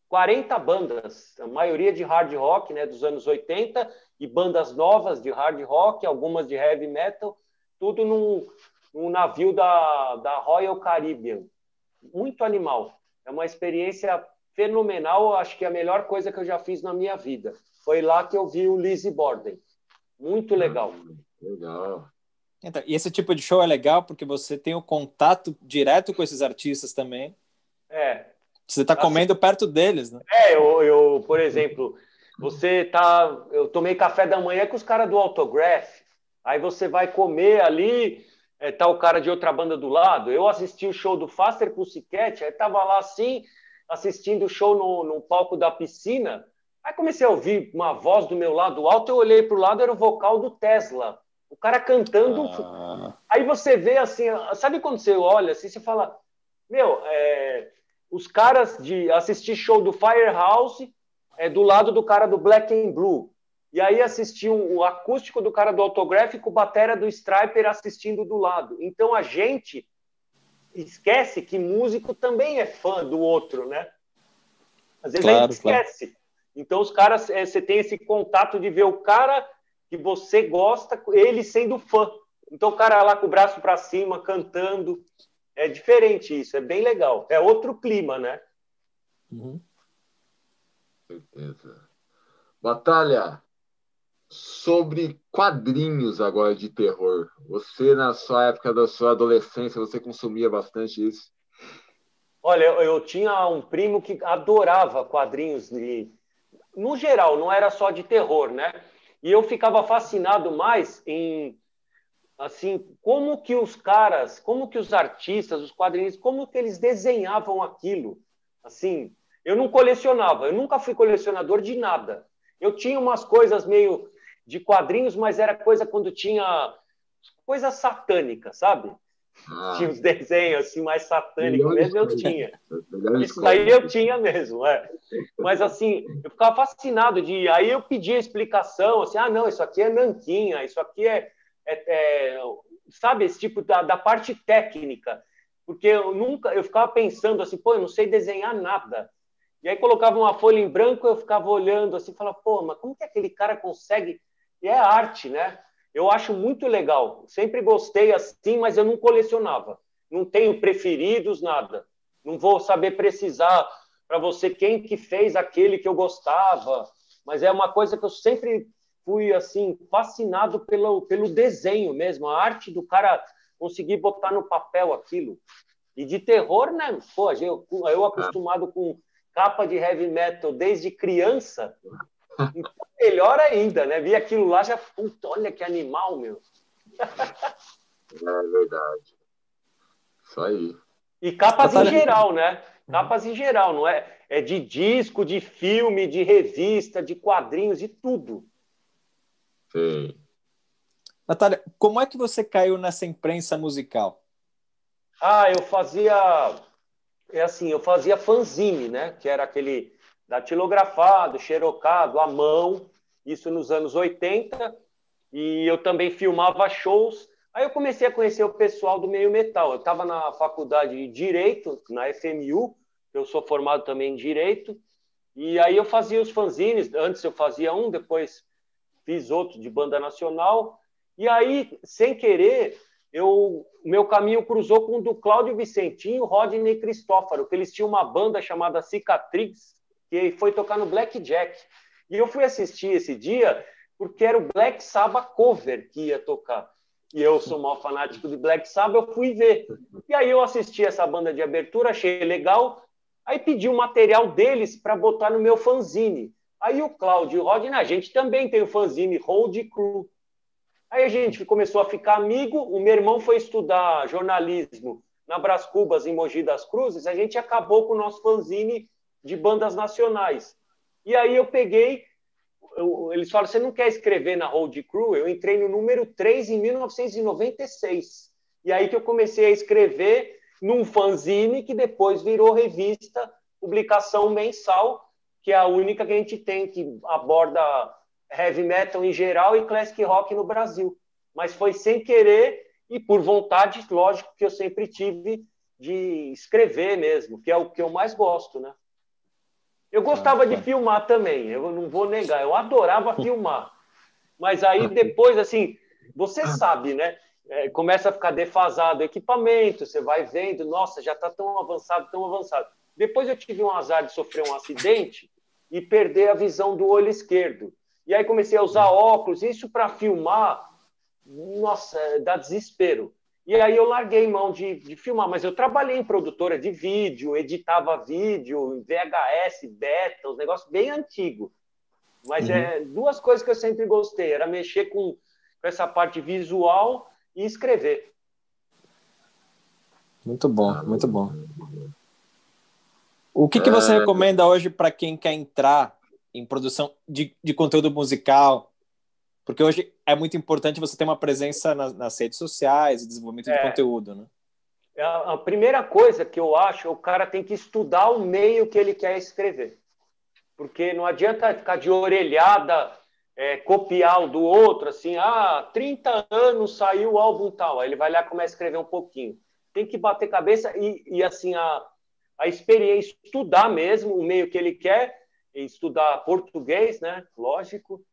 40 bandas, a maioria de hard rock, né, dos anos 80, e bandas novas de hard rock, algumas de heavy metal, tudo num navio da Royal Caribbean. Muito animal. É uma experiência fenomenal, acho que é a melhor coisa que eu já fiz na minha vida. Foi lá que eu vi o Lizzy Borden. Muito legal. Legal. Então, e esse tipo de show é legal porque você tem o contato direto com esses artistas também. Você está comendo perto deles, né? Eu, por exemplo, eu tomei café da manhã com os caras do Autograph. Aí você vai comer ali, tá o cara de outra banda do lado. Eu assisti o show do Faster Pussycat, aí tava lá assim, assistindo o show no palco da piscina. Aí comecei a ouvir uma voz do meu lado alto, eu olhei para o lado, era o vocal do Tesla. O cara cantando. Aí você vê assim, sabe quando você olha assim, você fala, os caras de assistir show do Firehouse do lado do cara do Black and Blue. E aí assistir o acústico do cara do Autograph com batera do Stryper assistindo do lado. Então a gente esquece que músico também é fã do outro, né? Às vezes a gente esquece. Claro. Então os caras, você tem esse contato de ver o cara que você gosta, ele sendo fã. Então o cara lá com o braço para cima, cantando. É diferente isso, é bem legal. É outro clima, né? Certeza. Batalha, sobre quadrinhos agora de terror. Você, na sua época da sua adolescência, você consumia bastante isso? Olha, eu tinha um primo que adorava quadrinhos no geral, não era só de terror, né? E eu ficava fascinado mais em, assim, como que os caras, como que os artistas, os quadrinistas, como que eles desenhavam aquilo. Assim, eu não colecionava, eu nunca fui colecionador de nada. Eu tinha umas coisas meio de quadrinhos, mas era coisa quando tinha coisa satânica, sabe? Tinha uns desenhos assim mais satânicos mesmo, eu tinha. Isso Daí daí eu tinha mesmo, Mas assim, eu ficava fascinado aí eu pedia explicação, assim, não, isso aqui é nanquinha, isso aqui sabe, esse tipo da parte técnica, porque eu ficava pensando assim, pô, eu não sei desenhar nada. E aí colocava uma folha em branco, eu ficava olhando assim, falava, pô, mas como que aquele cara consegue? E é arte, né? Eu acho muito legal. Sempre gostei assim, mas eu não colecionava. Não tenho preferidos, nada. Não vou saber precisar para você quem que fez aquele que eu gostava. Mas é uma coisa que eu sempre fui assim fascinado pelo desenho mesmo, a arte do cara conseguir botar no papel aquilo. E de terror, né? Pô, eu acostumado com capa de heavy metal desde criança, então melhor ainda, né? Vi aquilo lá, já, puta, olha que animal, meu. É verdade. Isso aí. E capas em geral, né? Capas em geral, não é? É de disco, de filme, de revista, de quadrinhos, de tudo. Sim. Natália, como é que você caiu nessa imprensa musical? Eu fazia... eu fazia fanzine, né? Que era aquele datilografado, xerocado, à mão, isso nos anos 80, e eu também filmava shows. Aí eu comecei a conhecer o pessoal do meio metal. Eu estava na faculdade de Direito, na FMU, eu sou formado também em Direito, e aí eu fazia os fanzines. Antes eu fazia um, depois fiz outro de banda nacional, e aí, sem querer, o meu caminho cruzou com o do Cláudio Vicentinho, Rodney Cristófaro, que eles tinham uma banda chamada Cicatrix, que foi tocar no Blackjack. E eu fui assistir esse dia porque era o Black Sabbath cover que ia tocar. E eu sou maior fanático de Black Sabbath, eu fui ver. E aí eu assisti essa banda de abertura, achei legal, aí pedi o material deles para botar no meu fanzine. Aí o Cláudio e o Rodney, a gente também tem o fanzine Road Crew. Aí a gente começou a ficar amigo, o meu irmão foi estudar jornalismo na Brás Cubas, em Mogi das Cruzes, a gente acabou com o nosso fanzine de bandas nacionais. E aí eu peguei, eles falaram, você não quer escrever na Road Crew? Eu entrei no número 3 em 1996. E aí que eu comecei a escrever num fanzine que depois virou revista, publicação mensal, que é a única que a gente tem que aborda heavy metal em geral e classic rock no Brasil. Mas foi sem querer e por vontade, lógico, que eu sempre tive de escrever mesmo, que é o que eu mais gosto, né? Eu gostava de filmar também, eu não vou negar, eu adorava filmar. Mas aí depois, assim, você sabe, né? Começa a ficar defasado o equipamento, você vai vendo, nossa, já está tão avançado, tão avançado. Depois eu tive um azar de sofrer um acidente e perder a visão do olho esquerdo. E aí comecei a usar óculos, isso para filmar, nossa, dá desespero. E aí eu larguei mão de filmar, mas eu trabalhei em produtora de vídeo, editava vídeo, VHS, beta, um negócio bem antigo. Mas duas coisas que eu sempre gostei, era mexer com essa parte visual e escrever. Muito bom, muito bom. O que você recomenda hoje para quem quer entrar em produção de conteúdo musical? Porque hoje é muito importante você ter uma presença nas redes sociais, desenvolvimento de conteúdo, né? A primeira coisa que eu acho, o cara tem que estudar o meio que ele quer escrever. Porque não adianta ficar de orelhada, copiar o do outro, assim, 30 anos saiu o álbum tal, aí ele vai lá e começa a escrever um pouquinho. Tem que bater cabeça e assim, a experiência, estudar mesmo o meio que ele quer, estudar português, né? Lógico,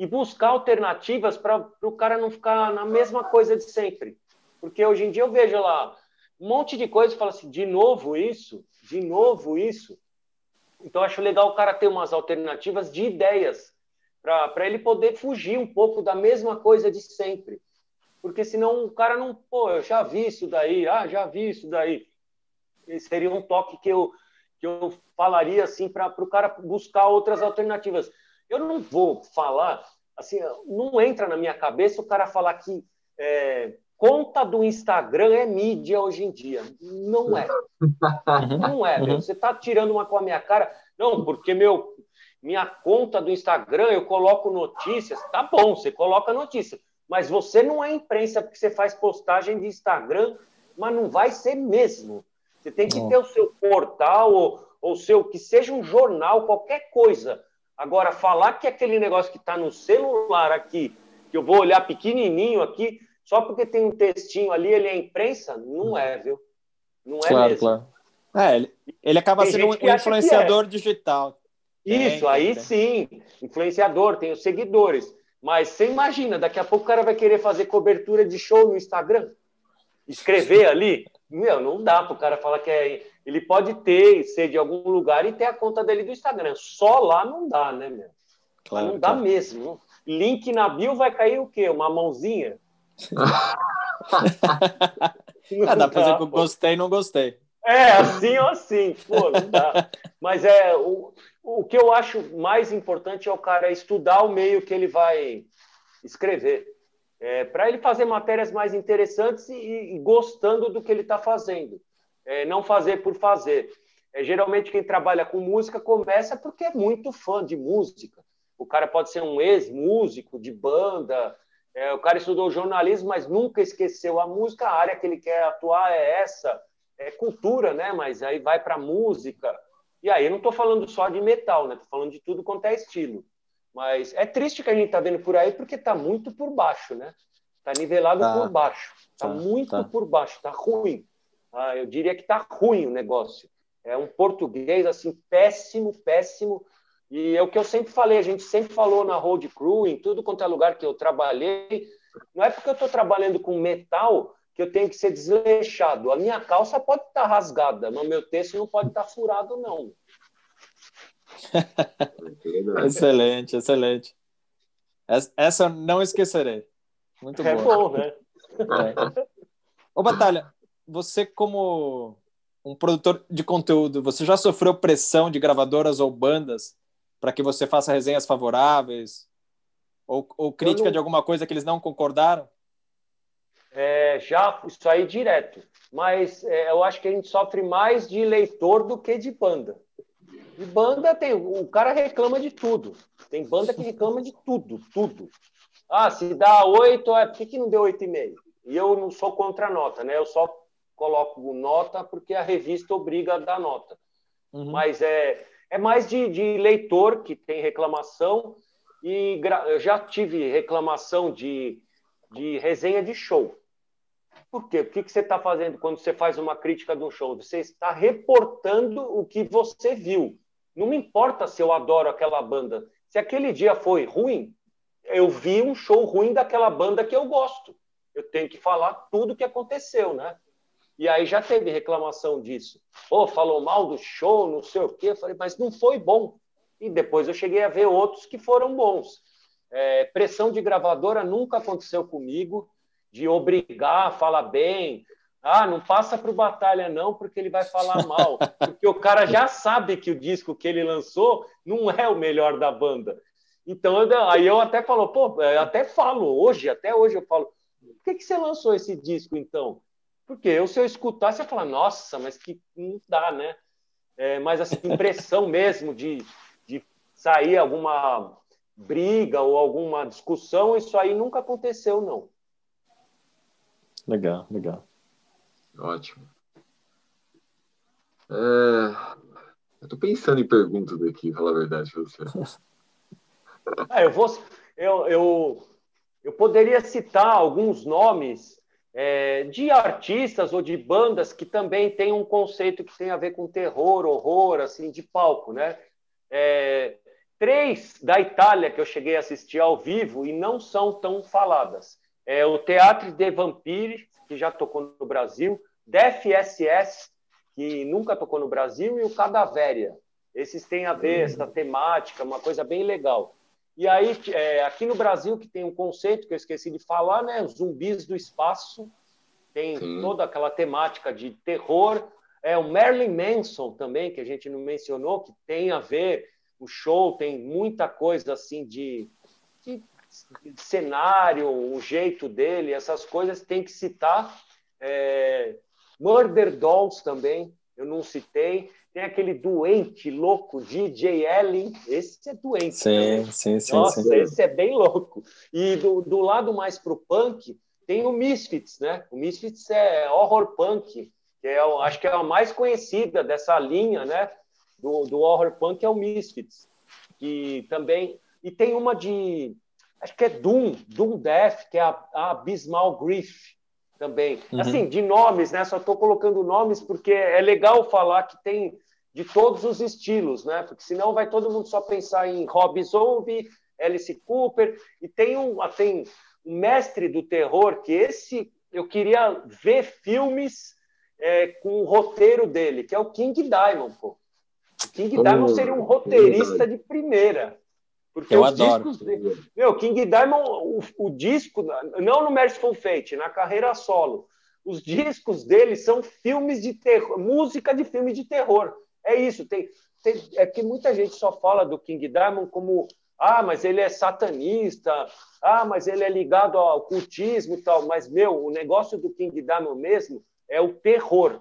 e buscar alternativas para o cara não ficar na mesma coisa de sempre. Porque hoje em dia eu vejo lá um monte de coisa e falo assim, de novo isso. Então, acho legal o cara ter umas alternativas de ideias para ele poder fugir um pouco da mesma coisa de sempre. Porque senão o cara não... Pô, eu já vi isso daí. Já vi isso daí. Esse seria um toque que eu falaria assim para o cara buscar outras alternativas. Eu não vou falar... assim, não entra na minha cabeça o cara falar que conta do Instagram é mídia hoje em dia. Não é. Não é, meu. Você está tirando uma com a minha cara. Não, porque minha conta do Instagram eu coloco notícias. Tá bom, você coloca notícia. Mas você não é imprensa porque você faz postagem de Instagram, mas não vai ser mesmo. Você tem que ter o seu portal ou seu, que seja um jornal, qualquer coisa. Agora, falar que aquele negócio que está no celular aqui, que eu vou olhar pequenininho aqui, só porque tem um textinho ali, ele é imprensa? Não é, viu? Não é Claro, mesmo. claro. Ele acaba Tem sendo gente que um acha que influenciador digital. Isso, aí sim, influenciador, tem os seguidores. Mas você imagina, daqui a pouco o cara vai querer fazer cobertura de show no Instagram? Escrever ali? Meu, não dá para o cara falar que é... Ele pode ser de algum lugar e ter a conta dele do Instagram. Só lá não dá, né, meu? Claro, não dá mesmo. Link na bio vai cair o quê? Uma mãozinha? Dá para fazer que eu gostei e não gostei. Assim ou assim. Pô, não dá. Mas o que eu acho mais importante é o cara estudar o meio que ele vai escrever. Para ele fazer matérias mais interessantes e gostando do que ele está fazendo. Não fazer por fazer. Geralmente quem trabalha com música começa porque é muito fã de música. O cara pode ser um ex-músico de banda, o cara estudou jornalismo, mas nunca esqueceu a música, a área que ele quer atuar é essa, é cultura, né? Mas aí vai para música. E aí eu não estou falando só de metal, né? Estou falando de tudo quanto é estilo. Mas é triste que a gente está vendo por aí porque está muito por baixo, né? Está nivelado por baixo. Está muito por baixo, está ruim. Eu diria que está ruim o negócio. É um português assim péssimo, péssimo. E é o que eu sempre falei, a gente sempre falou na Road Crew, em tudo quanto é lugar que eu trabalhei. Não é porque eu estou trabalhando com metal que eu tenho que ser desleixado. A minha calça pode estar rasgada, mas meu texto não pode estar furado, não. Excelente, excelente. Essa eu não esquecerei. Muito boa. É bom, né? Ô, Batalha, você como um produtor de conteúdo, você já sofreu pressão de gravadoras ou bandas para que você faça resenhas favoráveis ou crítica de alguma coisa que eles não concordaram? Já isso aí direto. Mas eu acho que a gente sofre mais de leitor do que de banda. E banda o cara reclama de tudo. Tem banda que reclama de tudo, tudo. Se dá 8, por que não deu 8,5? E eu não sou contra a nota, né? Eu só coloco nota porque a revista obriga a dar nota. Mas é mais de leitor que tem reclamação e eu já tive reclamação de resenha de show. Por quê? O que você está fazendo quando você faz uma crítica de um show? Você está reportando o que você viu. Não me importa se eu adoro aquela banda. Se aquele dia foi ruim, eu vi um show ruim daquela banda que eu gosto. Eu tenho que falar tudo o que aconteceu, né? E aí já teve reclamação disso. Falou mal do show, não sei o quê. Eu falei, mas não foi bom. E depois eu cheguei a ver outros que foram bons. Pressão de gravadora nunca aconteceu comigo, de obrigar a falar bem. Não passa para o Batalha não, porque ele vai falar mal. Porque o cara já sabe que o disco que ele lançou não é o melhor da banda. Então, aí eu até falo, até hoje eu falo, por que você lançou esse disco, então? Porque se eu escutar, você fala, nossa, mas que não dá, né? Mas assim, impressão mesmo de sair alguma briga ou alguma discussão, isso aí nunca aconteceu, não. Legal, legal. Ótimo. Eu tô pensando em perguntas aqui, falar a verdade pra você. Eu poderia citar alguns nomes de artistas ou de bandas que também têm um conceito que tem a ver com terror, horror, assim, de palco, né? 3 da Itália que eu cheguei a assistir ao vivo e não são tão faladas. O Teatro de Vampiri, que já tocou no Brasil, Death SS, que nunca tocou no Brasil, e o Cadavéria. Esses têm a ver, essa temática, uma coisa bem legal. E aí, aqui no Brasil, que tem um conceito que eu esqueci de falar, né? Zumbis do Espaço, tem toda aquela temática de terror. O Marilyn Manson também, que a gente não mencionou, que tem a ver, o show tem muita coisa assim de cenário, o jeito dele, essas coisas tem que citar. Murder Dolls também, eu não citei. Tem aquele doente, louco, DJ Ellen. Esse é doente. Sim. Nossa, esse é bem louco. E do lado mais pro punk, tem o Misfits, né? O Misfits é horror punk, que acho que é a mais conhecida dessa linha, né? Do horror punk é o Misfits. Que também... E tem uma de... Acho que é Doom Death, que é a Abysmal Grief também. Assim, de nomes, né? Só estou colocando nomes porque é legal falar que tem de todos os estilos, né? Porque senão vai todo mundo só pensar em Rob Zombie, Alice Cooper, e tem um mestre do terror, que esse eu queria ver filmes com o roteiro dele, que é o King Diamond, pô. O King Diamond seria um roteirista de primeira. Porque eu os adoro. discos dele... King Diamond, o disco, não no Merciful Fate, na carreira solo, os discos dele são filmes de terror, música de filme de terror. É isso. É que muita gente só fala do King Diamond como mas ele é satanista, mas ele é ligado ao cultismo e tal. Mas, o negócio do King Diamond mesmo é o terror.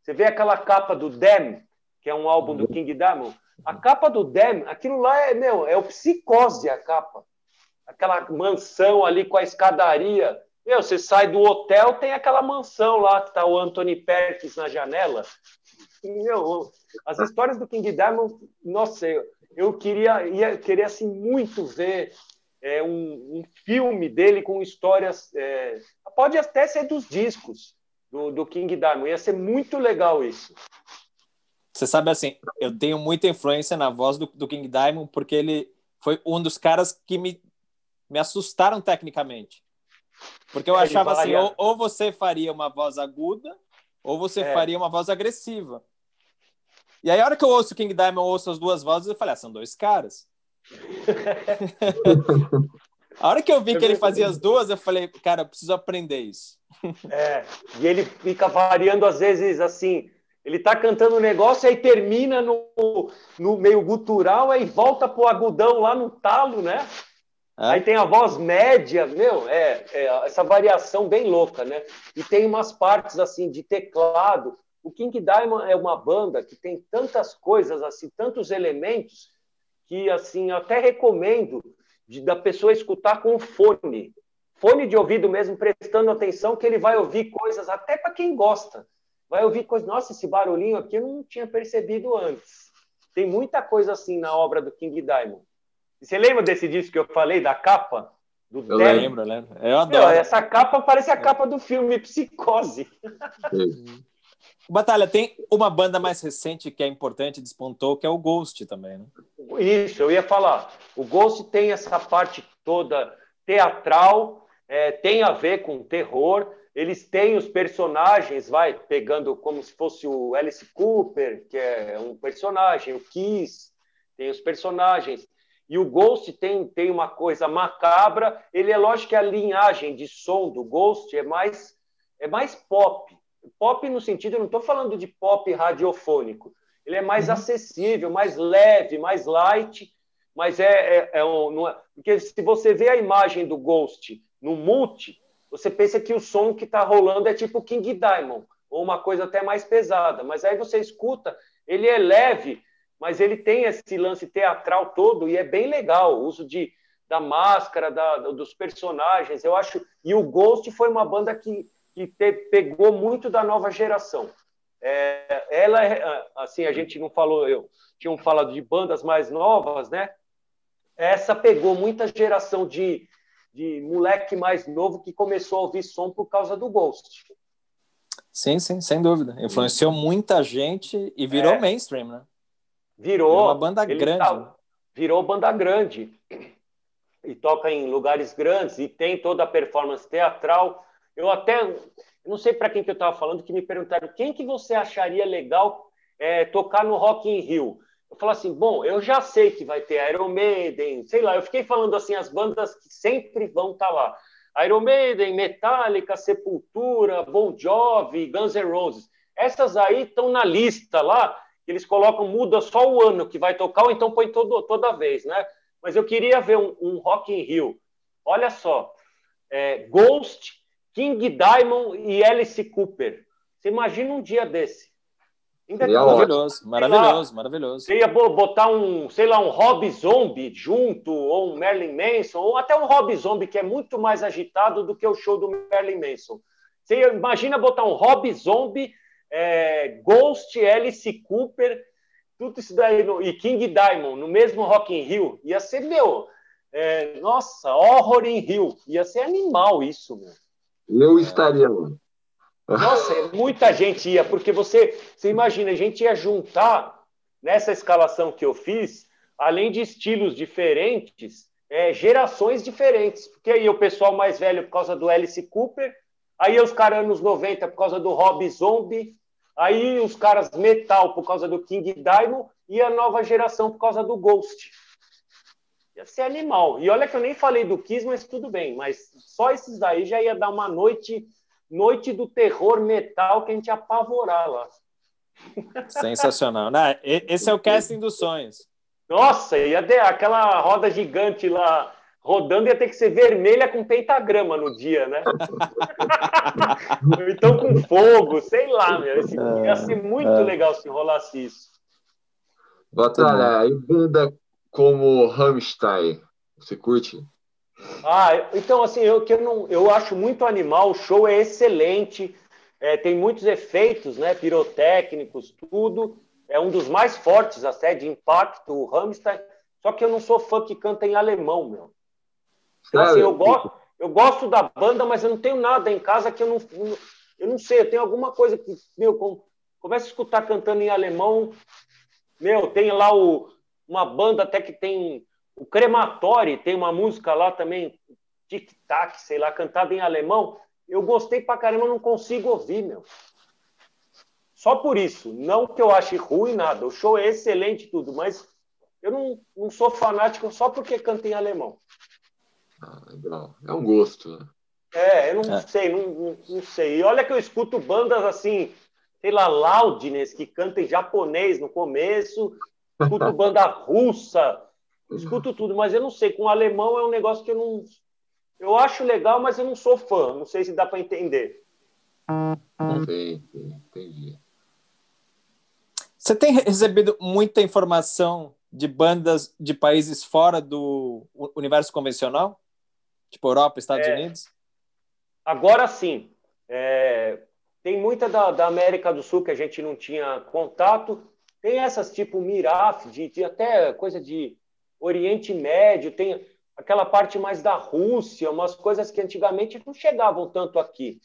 Você vê aquela capa do Damn, que é um álbum do King Diamond, a capa do Damn, aquilo lá é o Psicose, a capa. Aquela mansão ali com a escadaria. Você sai do hotel, tem aquela mansão lá que está o Anthony Perkins na janela. As histórias do King Diamond, nossa, eu queria assim, muito ver um filme dele com histórias... pode até ser dos discos do King Diamond. Ia ser muito legal isso. Você sabe, assim, eu tenho muita influência na voz do King Diamond porque ele foi um dos caras que me assustaram tecnicamente. Porque eu achava assim, ou você faria uma voz aguda, ou você faria uma voz agressiva. E aí, a hora que eu ouço o King Diamond, eu ouço as duas vozes, eu falei, são dois caras. A hora que eu vi que ele fazia as duas, eu falei, cara, eu preciso aprender isso. E ele fica variando, às vezes, assim... Ele tá cantando um negócio, aí termina no meio gutural, aí volta pro agudão lá no talo, né? Aí tem a voz média, essa variação bem louca, né? E tem umas partes, assim, de teclado. O King Diamond é uma banda que tem tantas coisas, assim, tantos elementos, que, assim, eu até recomendo da pessoa escutar com fone. Fone de ouvido mesmo, prestando atenção, que ele vai ouvir coisas, até para quem gosta. Vai ouvir coisas, nossa, esse barulhinho aqui eu não tinha percebido antes. Tem muita coisa assim na obra do King Diamond. E você lembra desse disco que eu falei, da capa? Eu lembro. Eu adoro. Essa capa parece a capa do filme Psicose. Batalha, tem uma banda mais recente que é importante, despontou, que é o Ghost também, né? Isso, eu ia falar. O Ghost tem essa parte toda teatral, tem a ver com terror. Eles têm os personagens, pegando como se fosse o Alice Cooper, que é um personagem, o Kiss, tem os personagens. E o Ghost tem uma coisa macabra. Ele lógico que a linhagem de som do Ghost é mais pop. Pop no sentido, eu não estou falando de pop radiofônico. Ele é mais acessível, mais leve, mais light, mas porque se você vê a imagem do Ghost no multi, você pensa que o som que está rolando é tipo King Diamond, ou uma coisa até mais pesada. Mas aí você escuta, ele é leve, mas ele tem esse lance teatral todo e é bem legal. O uso da máscara, dos personagens, eu acho. E o Ghost foi uma banda que pegou muito da nova geração. Ela, assim, a gente não falou, tinha falado de bandas mais novas, né? Essa pegou muita geração de moleque mais novo que começou a ouvir som por causa do Ghost. Sim, sem dúvida. Influenciou muita gente e virou mainstream, né? Virou uma banda grande. Virou banda grande. E toca em lugares grandes e tem toda a performance teatral. Eu não sei para quem que eu estava falando, que me perguntaram quem que você acharia legal tocar no Rock in Rio. Eu falo assim, bom, eu já sei que vai ter Iron Maiden, sei lá, eu fiquei falando assim, as bandas que sempre vão estar lá. Iron Maiden, Metallica, Sepultura, Bon Jovi, Guns N' Roses. Essas aí estão na lista lá, eles colocam, muda só o ano que vai tocar, ou então põe toda vez, né? Mas eu queria ver um Rock in Rio. Olha só, Ghost, King Diamond e Alice Cooper. Você imagina um dia desse? Maravilhoso. Você ia botar um Rob Zombie junto, ou um Marilyn Manson, ou até um Rob Zombie que é muito mais agitado do que o show do Marilyn Manson. Você imagina botar um Rob Zombie, Ghost, Alice Cooper, tudo isso daí, e King Diamond, no mesmo Rock in Rio. Ia ser, nossa, Horror in Rio. Ia ser animal isso, meu. Eu estaria lá. Nossa, muita gente ia, porque você imagina, a gente ia juntar, nessa escalação que eu fiz, além de estilos diferentes, gerações diferentes. Porque aí o pessoal mais velho por causa do Alice Cooper, aí os caras anos 90 por causa do Rob Zombie, aí os caras metal por causa do King Diamond e a nova geração por causa do Ghost. Ia ser animal. E olha que eu nem falei do Kiss, mas tudo bem. Mas só esses daí já ia dar uma noite do terror metal que a gente ia apavorar lá. Sensacional. Esse é o casting dos sonhos. Nossa, ia ter aquela roda gigante lá rodando, ia ter que ser vermelha com pentagrama no dia, né? Então com fogo, sei lá, meu. Ia ser muito legal se rolasse isso. Batalha, e banda como Rammstein, você curte? Então, assim, eu acho muito animal, o show é excelente, tem muitos efeitos, né, pirotécnicos, tudo, é um dos mais fortes, até, de impacto, o Rammstein, só que eu não sou fã que canta em alemão, meu. Então, assim, eu gosto da banda, mas eu não tenho nada em casa que eu não sei, eu tenho alguma coisa que, começo a escutar cantando em alemão, tem lá uma banda até que tem... O Crematório tem uma música lá também, tic-tac, sei lá, cantada em alemão. Eu gostei pra caramba, não consigo ouvir, meu. Só por isso. Não que eu ache ruim nada. O show é excelente tudo, mas eu não sou fanático só porque canta em alemão. Legal. É um gosto, né? Eu não sei, não sei. E olha que eu escuto bandas assim, sei lá, Loudness, que canta em japonês no começo, escuto banda russa, escuto tudo, mas eu não sei, com o alemão é um negócio que eu acho legal, mas eu não sou fã, não sei se dá para entender. Entendi. Você tem recebido muita informação de bandas de países fora do universo convencional? Tipo Europa, Estados Unidos? Agora sim. Tem muita da América do Sul que a gente não tinha contato, tem essas tipo Miraf, de até coisa de Oriente Médio, tem aquela parte mais da Rússia, umas coisas que antigamente não chegavam tanto aqui.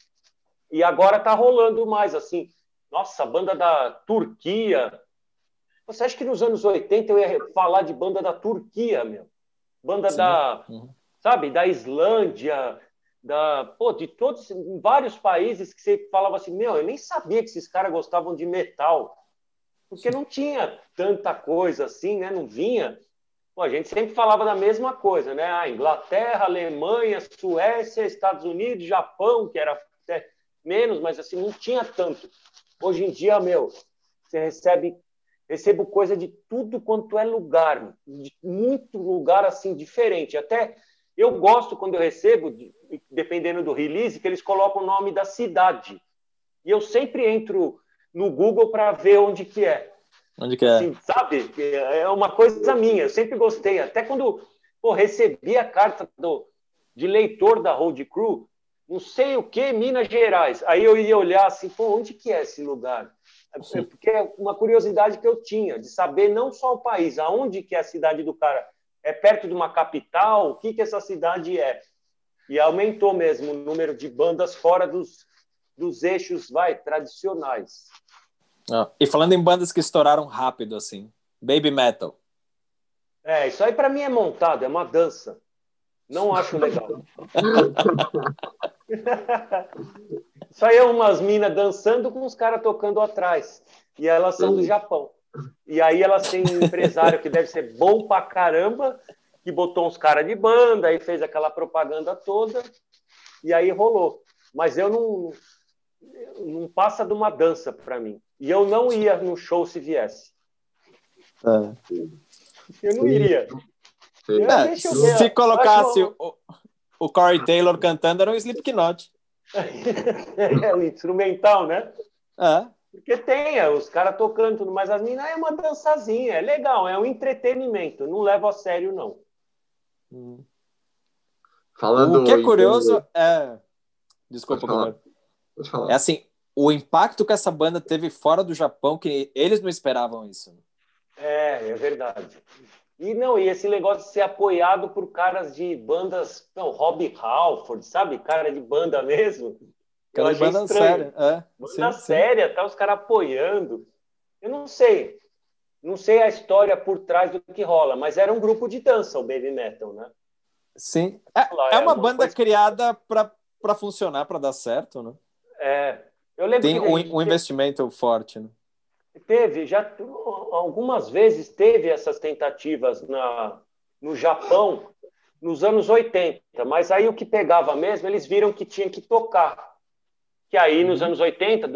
E agora está rolando mais, assim. Nossa, banda da Turquia. Você acha que nos anos 80 eu ia falar de banda da Turquia, meu? Banda sabe, da Islândia, de todos, em vários países que você falava assim, eu nem sabia que esses caras gostavam de metal. Porque não tinha tanta coisa assim, né? Não vinha. A gente sempre falava da mesma coisa, né? Inglaterra, Alemanha, Suécia, Estados Unidos, Japão, que era até menos, mas assim, não tinha tanto. Hoje em dia, você recebo coisa de tudo quanto é lugar, de muito lugar assim diferente. Até eu gosto quando eu recebo, dependendo do release, que eles colocam o nome da cidade. E eu sempre entro no Google para ver onde que é. Onde que é? Assim, sabe? É uma coisa minha. Eu sempre gostei. Até quando recebi a carta de leitor da Road Crew, não sei o que, Minas Gerais. Aí eu ia olhar assim, onde que é esse lugar? Porque é uma curiosidade que eu tinha, de saber não só o país, aonde que é a cidade do cara. É perto de uma capital? O que essa cidade é? E aumentou mesmo o número de bandas fora dos eixos, tradicionais. E falando em bandas que estouraram rápido, assim, Baby Metal. Isso aí para mim é montado, é uma dança. Não acho legal. Isso aí é umas minas dançando com os caras tocando atrás. E elas são do Japão. E aí elas têm um empresário que deve ser bom pra caramba, que botou uns caras de banda, aí fez aquela propaganda toda, e aí rolou. Mas eu não passa de uma dança para mim. E eu não ia no show se viesse. Eu não iria. Se colocasse o Corey Taylor cantando, era um Slipknot. O instrumental, né? Porque tem os caras tocando tudo, mas as meninas é uma dançazinha, é legal, é um entretenimento, não levo a sério, não. Falando O que é em curioso banda- é... Pode Desculpa, falar. Gabriel. Pode É falar. assim, o impacto que essa banda teve fora do Japão, que eles não esperavam isso. É verdade. E esse negócio de ser apoiado por caras de bandas, não, Rob Halford, sabe? Cara de banda mesmo. Eu Cara de achei banda estranho. séria. É, Banda sim, sim. séria, tá os caras apoiando. Eu não sei. Não sei a história por trás do que rola, mas era um grupo de dança, o Baby Metal, né? Sim. Lá, É é uma uma banda coisa. criada para funcionar, para dar certo, né? Eu lembro Tem que a gente um investimento forte, né? teve, já algumas vezes teve essas tentativas no Japão nos anos 80, mas aí o que pegava mesmo, eles viram que tinha que tocar. Que aí nos anos 80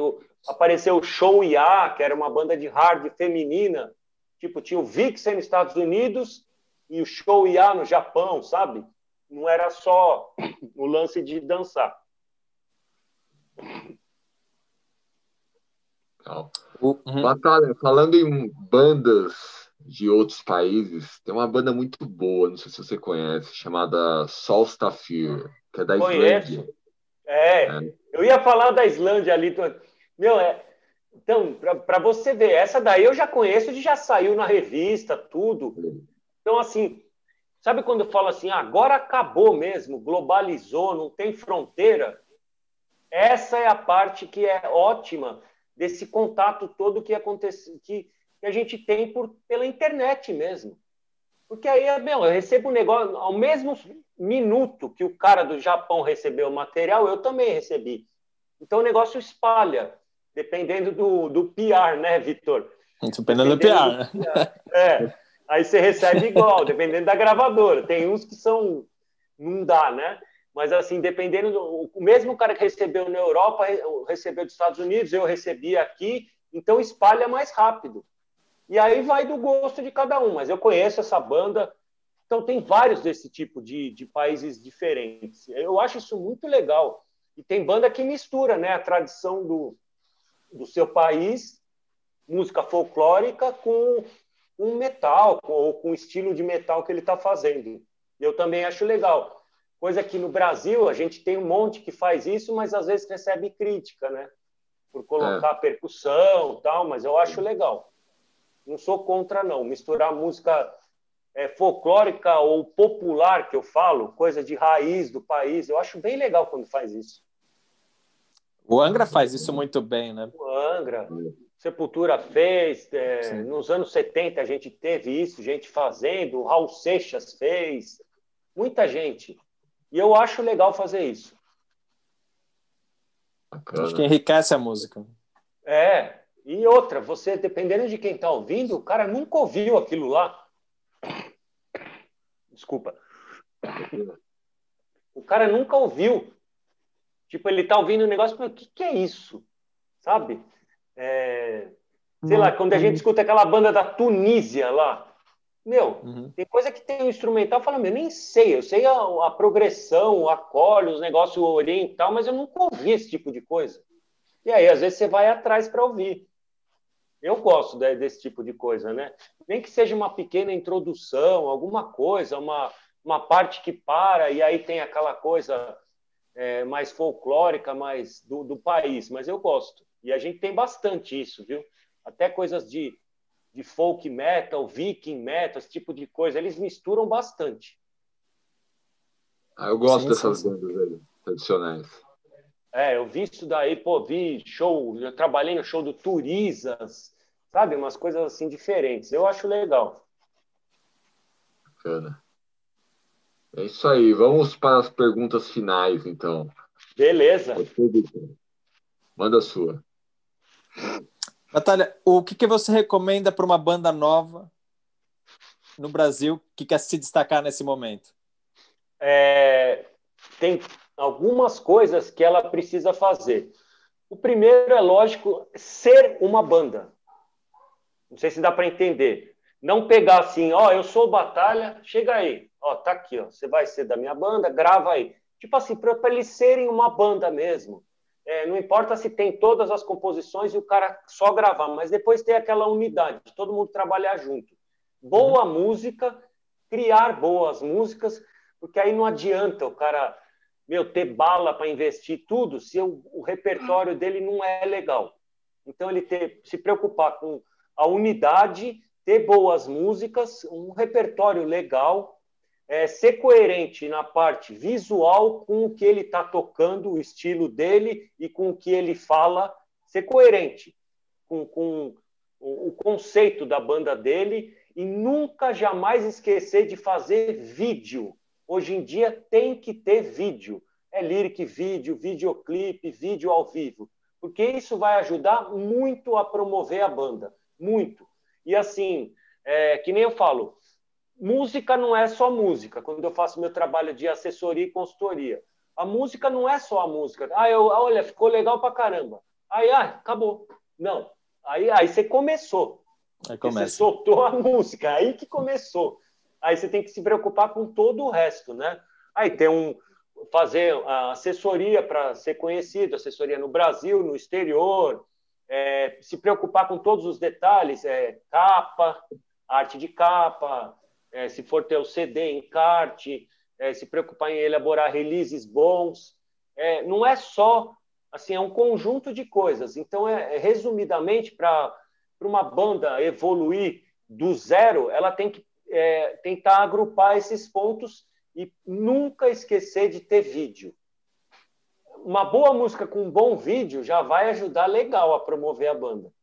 apareceu o Show Ya, que era uma banda de hard feminina, tipo, tinha o Vixen nos Estados Unidos e o Show Ya no Japão, sabe? Não era só o lance de dançar. Legal. Uhum. Batalha, falando em bandas de outros países, tem uma banda muito boa, não sei se você conhece, chamada Solstafir, que é da Islândia. Conheço. É, Eu ia falar da Islândia ali. Meu, então, para você ver, essa daí eu já conheço, já saiu na revista, tudo. Então, assim, sabe quando eu falo assim, agora acabou mesmo, globalizou, não tem fronteira? Essa é a parte que é ótima desse contato todo que acontece, que a gente tem pela internet mesmo. Porque aí, meu, eu recebo um negócio, ao mesmo minuto que o cara do Japão recebeu o material, eu também recebi. Então o negócio espalha, dependendo do PR, né, Vitor? Dependendo do Dependendo do PR, né? PR. Aí você recebe igual, dependendo da gravadora. Tem uns que são. Não dá, né? Mas assim, dependendo o mesmo cara que recebeu na Europa, recebeu dos Estados Unidos, eu recebi aqui, então espalha mais rápido. E aí vai do gosto de cada um. Mas eu conheço essa banda, então tem vários desse tipo de países diferentes. Eu acho isso muito legal. E tem banda que mistura, né, a tradição do seu país, música folclórica, com um metal, ou com o estilo de metal que ele está fazendo. Eu também acho legal. Coisa que no Brasil a gente tem um monte que faz isso, mas às vezes recebe crítica, né? Por colocar percussão e tal, mas eu acho legal. Não sou contra, não. Misturar música folclórica ou popular, que eu falo, coisa de raiz do país, eu acho bem legal quando faz isso. O Angra faz isso muito bem, né? O Angra, Sepultura fez, Sim. nos anos 70 a gente teve isso, gente fazendo, o Raul Seixas fez, muita gente. E eu acho legal fazer isso. Acho que bacana. enriquece a música. E outra, você, dependendo de quem está ouvindo, o cara nunca ouviu aquilo lá. Desculpa. O cara nunca ouviu. Tipo, ele tá ouvindo um negócio, mas o que é isso? Sabe? Sei lá, quando a gente escuta aquela banda da Tunísia lá, meu, tem coisa que tem um instrumental, fala, meu, nem sei, eu sei a progressão, o acorde, os negócios oriental, mas eu nunca ouvi esse tipo de coisa. E aí, às vezes, você vai atrás para ouvir. Eu gosto desse tipo de coisa, né? Nem que seja uma pequena introdução, alguma coisa, uma parte que para, e aí tem aquela coisa mais folclórica, mais do país, mas eu gosto. E a gente tem bastante isso, viu? Até coisas de folk metal, viking metal, esse tipo de coisa, eles misturam bastante. Eu gosto Sim, dessas sim, sim. bandas aí, tradicionais. Eu vi isso daí, pô, vi show, eu trabalhei no show do Turisas, sabe? Umas coisas assim diferentes. Eu acho legal. Bacana. É isso aí. Vamos para as perguntas finais, então. Beleza. Manda a sua. Natália, o que você recomenda para uma banda nova no Brasil que quer se destacar nesse momento? Tem algumas coisas que ela precisa fazer. O primeiro é, lógico, ser uma banda. Não sei se dá para entender. Não pegar assim, eu sou o Batalha, chega aí, tá aqui, você vai ser da minha banda, grava aí. Tipo assim, para eles serem uma banda mesmo. não importa se tem todas as composições e o cara só gravar, mas depois ter aquela unidade, todo mundo trabalhar junto. Boa música, criar boas músicas, porque aí não adianta o cara, ter bala para investir tudo se o repertório dele não é legal. Então, ele se preocupar com a unidade, ter boas músicas, um repertório legal, ser coerente na parte visual com o que ele está tocando, o estilo dele e com o que ele fala, ser coerente com o conceito da banda dele e nunca, jamais esquecer de fazer vídeo. Hoje em dia tem que ter vídeo. Lyric vídeo, videoclipe, vídeo ao vivo. Porque isso vai ajudar muito a promover a banda. Muito. E assim, que nem eu falo, música não é só música. Quando eu faço meu trabalho de assessoria e consultoria, a música não é só a música. Olha, ficou legal pra caramba. Acabou. Não. Aí você começou. Você soltou a música. Aí que começou. Aí você tem que se preocupar com todo o resto, né? Aí tem fazer a assessoria para ser conhecido, assessoria no Brasil, no exterior, se preocupar com todos os detalhes, capa, arte de capa, se for ter o CD, encarte, se preocupar em elaborar releases bons. Não é só, assim, é um conjunto de coisas. Então, resumidamente, para uma banda evoluir do zero, ela tem que tentar agrupar esses pontos e nunca esquecer de ter vídeo. Uma boa música com um bom vídeo já vai ajudar legal a promover a banda.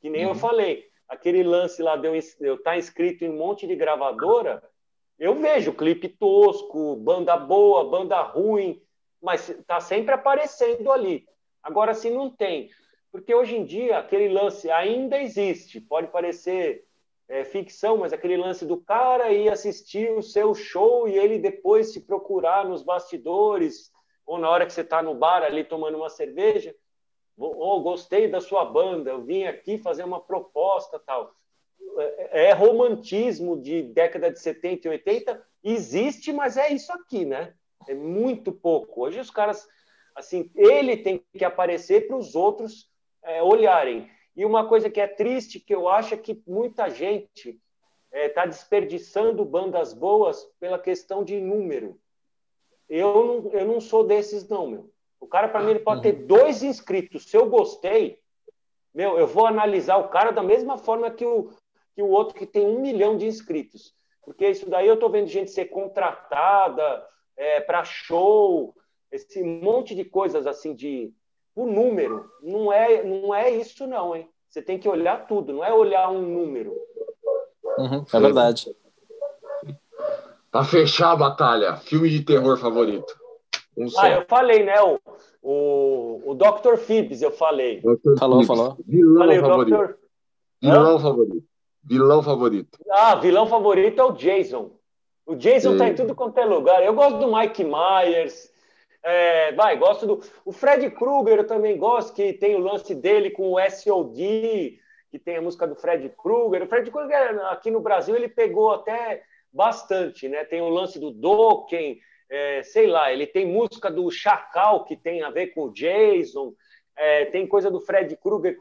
Que nem eu falei, aquele lance lá de eu estar inscrito em um monte de gravadora, eu vejo clipe tosco, banda boa, banda ruim, mas está sempre aparecendo ali. Agora, se não tem, porque hoje em dia aquele lance ainda existe, pode parecer ficção, mas aquele lance do cara ir assistir o seu show e ele depois se procurar nos bastidores ou na hora que você está no bar ali tomando uma cerveja, gostei da sua banda, eu vim aqui fazer uma proposta, tal. Romantismo de década de 70 e 80, existe, mas é isso aqui, né? É muito pouco. Hoje os caras, assim, ele tem que aparecer para os outros olharem. E uma coisa que é triste, que eu acho, é que muita gente está desperdiçando bandas boas pela questão de número. Eu não sou desses, não, meu. O cara, para mim, ele pode ter 2 inscritos. Se eu gostei, eu vou analisar o cara da mesma forma que o outro que tem 1 milhão de inscritos. Porque isso daí eu estou vendo gente ser contratada para show, esse monte de coisas assim por número. Não é isso, não, hein? Você tem que olhar tudo, não é olhar um número. É verdade. Para fechar a batalha, filme de terror favorito? Eu falei, né? O Dr. Phibbs, eu falei. Falou. Vilão falei, favorito. Vilão favorito. Vilão favorito é o Jason. O Jason tá em tudo quanto é lugar. Eu gosto do Mike Myers. Gosto o Fred Krueger, eu também gosto, que tem o lance dele com o S.O.D., que tem a música do Fred Krueger. O Fred Krueger, aqui no Brasil, ele pegou até bastante, né? Tem o lance do Dokken, sei lá, ele tem música do Chacal, que tem a ver com o Jason, tem coisa do Fred Krueger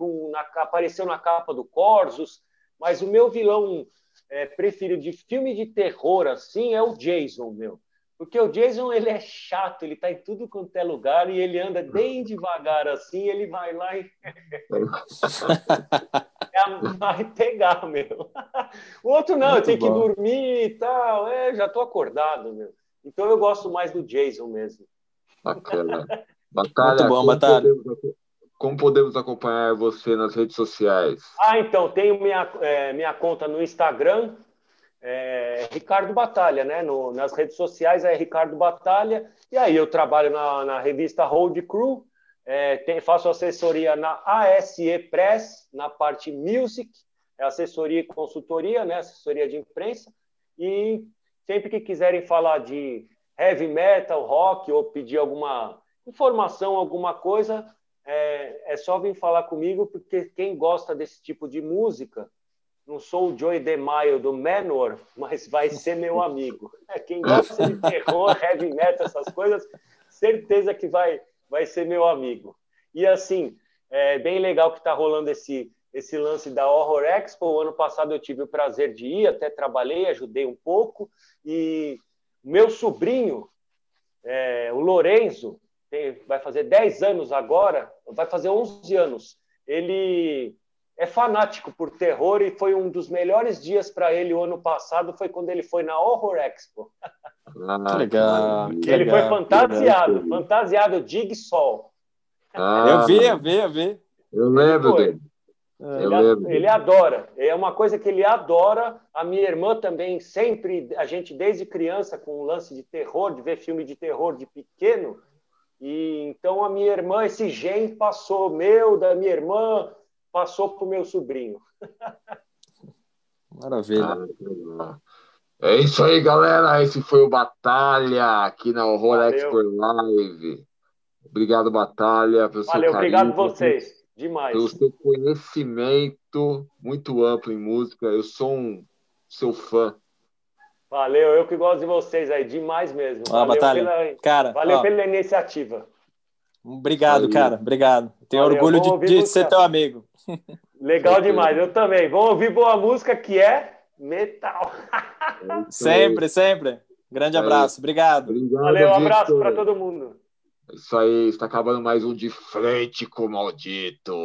apareceu na capa do Corsos, mas o meu vilão preferido de filme de terror, assim, é o Jason, meu. Porque o Jason, ele é chato, ele tá em tudo quanto é lugar e ele anda bem devagar assim, ele vai lá e vai pegar, meu. O outro não, eu tenho que dormir e tal, já tô acordado, meu. Então eu gosto mais do Jason mesmo. Bacana. Batalha, muito bom, Batalha. Como podemos acompanhar você nas redes sociais? Então, tenho minha conta no Instagram, Ricardo Batalha, né? Nas redes sociais é Ricardo Batalha, e aí eu trabalho na revista Road Crew, faço assessoria na ASE Press, na parte music, assessoria e consultoria, né? Assessoria de imprensa, e sempre que quiserem falar de heavy metal, rock, ou pedir alguma informação, alguma coisa, é só vir falar comigo, porque quem gosta desse tipo de música, não sou o Joey DeMaio do Manowar, mas vai ser meu amigo. Quem gosta de terror, heavy metal, essas coisas, certeza que vai ser meu amigo. E assim, é bem legal que está rolando esse lance da Horror Expo. O ano passado eu tive o prazer de ir, até trabalhei, ajudei um pouco. E meu sobrinho, o Lorenzo, vai fazer 10 anos agora, vai fazer 11 anos. Ele é fanático por terror e foi um dos melhores dias para ele o ano passado, foi quando ele foi na Horror Expo. Que legal, que Ele legal. foi fantasiado de Jigsaw. Eu vi. Eu lembro dele. Ele adora. É uma coisa que ele adora. A minha irmã também, sempre, a gente desde criança com um lance de terror, de ver filme de terror de pequeno. E então a minha irmã, esse gene passou da minha irmã, passou para o meu sobrinho. Maravilha. É isso aí, galera. Esse foi o Batalha aqui na Horror Expo Live. Obrigado, Batalha, pelo seu carinho. Obrigado a vocês. Demais. Pelo seu conhecimento muito amplo em música. Eu sou um seu fã. Valeu, eu que gosto de vocês aí, demais mesmo. Valeu, Batalha. Valeu pela iniciativa. Obrigado, cara. Obrigado. Tenho orgulho de ser teu amigo. Legal demais, eu também. Vamos ouvir boa música que é metal. Sempre. Grande abraço. Obrigado. Valeu, um abraço para todo mundo. Isso aí, está acabando mais um De Frente com o Maldito.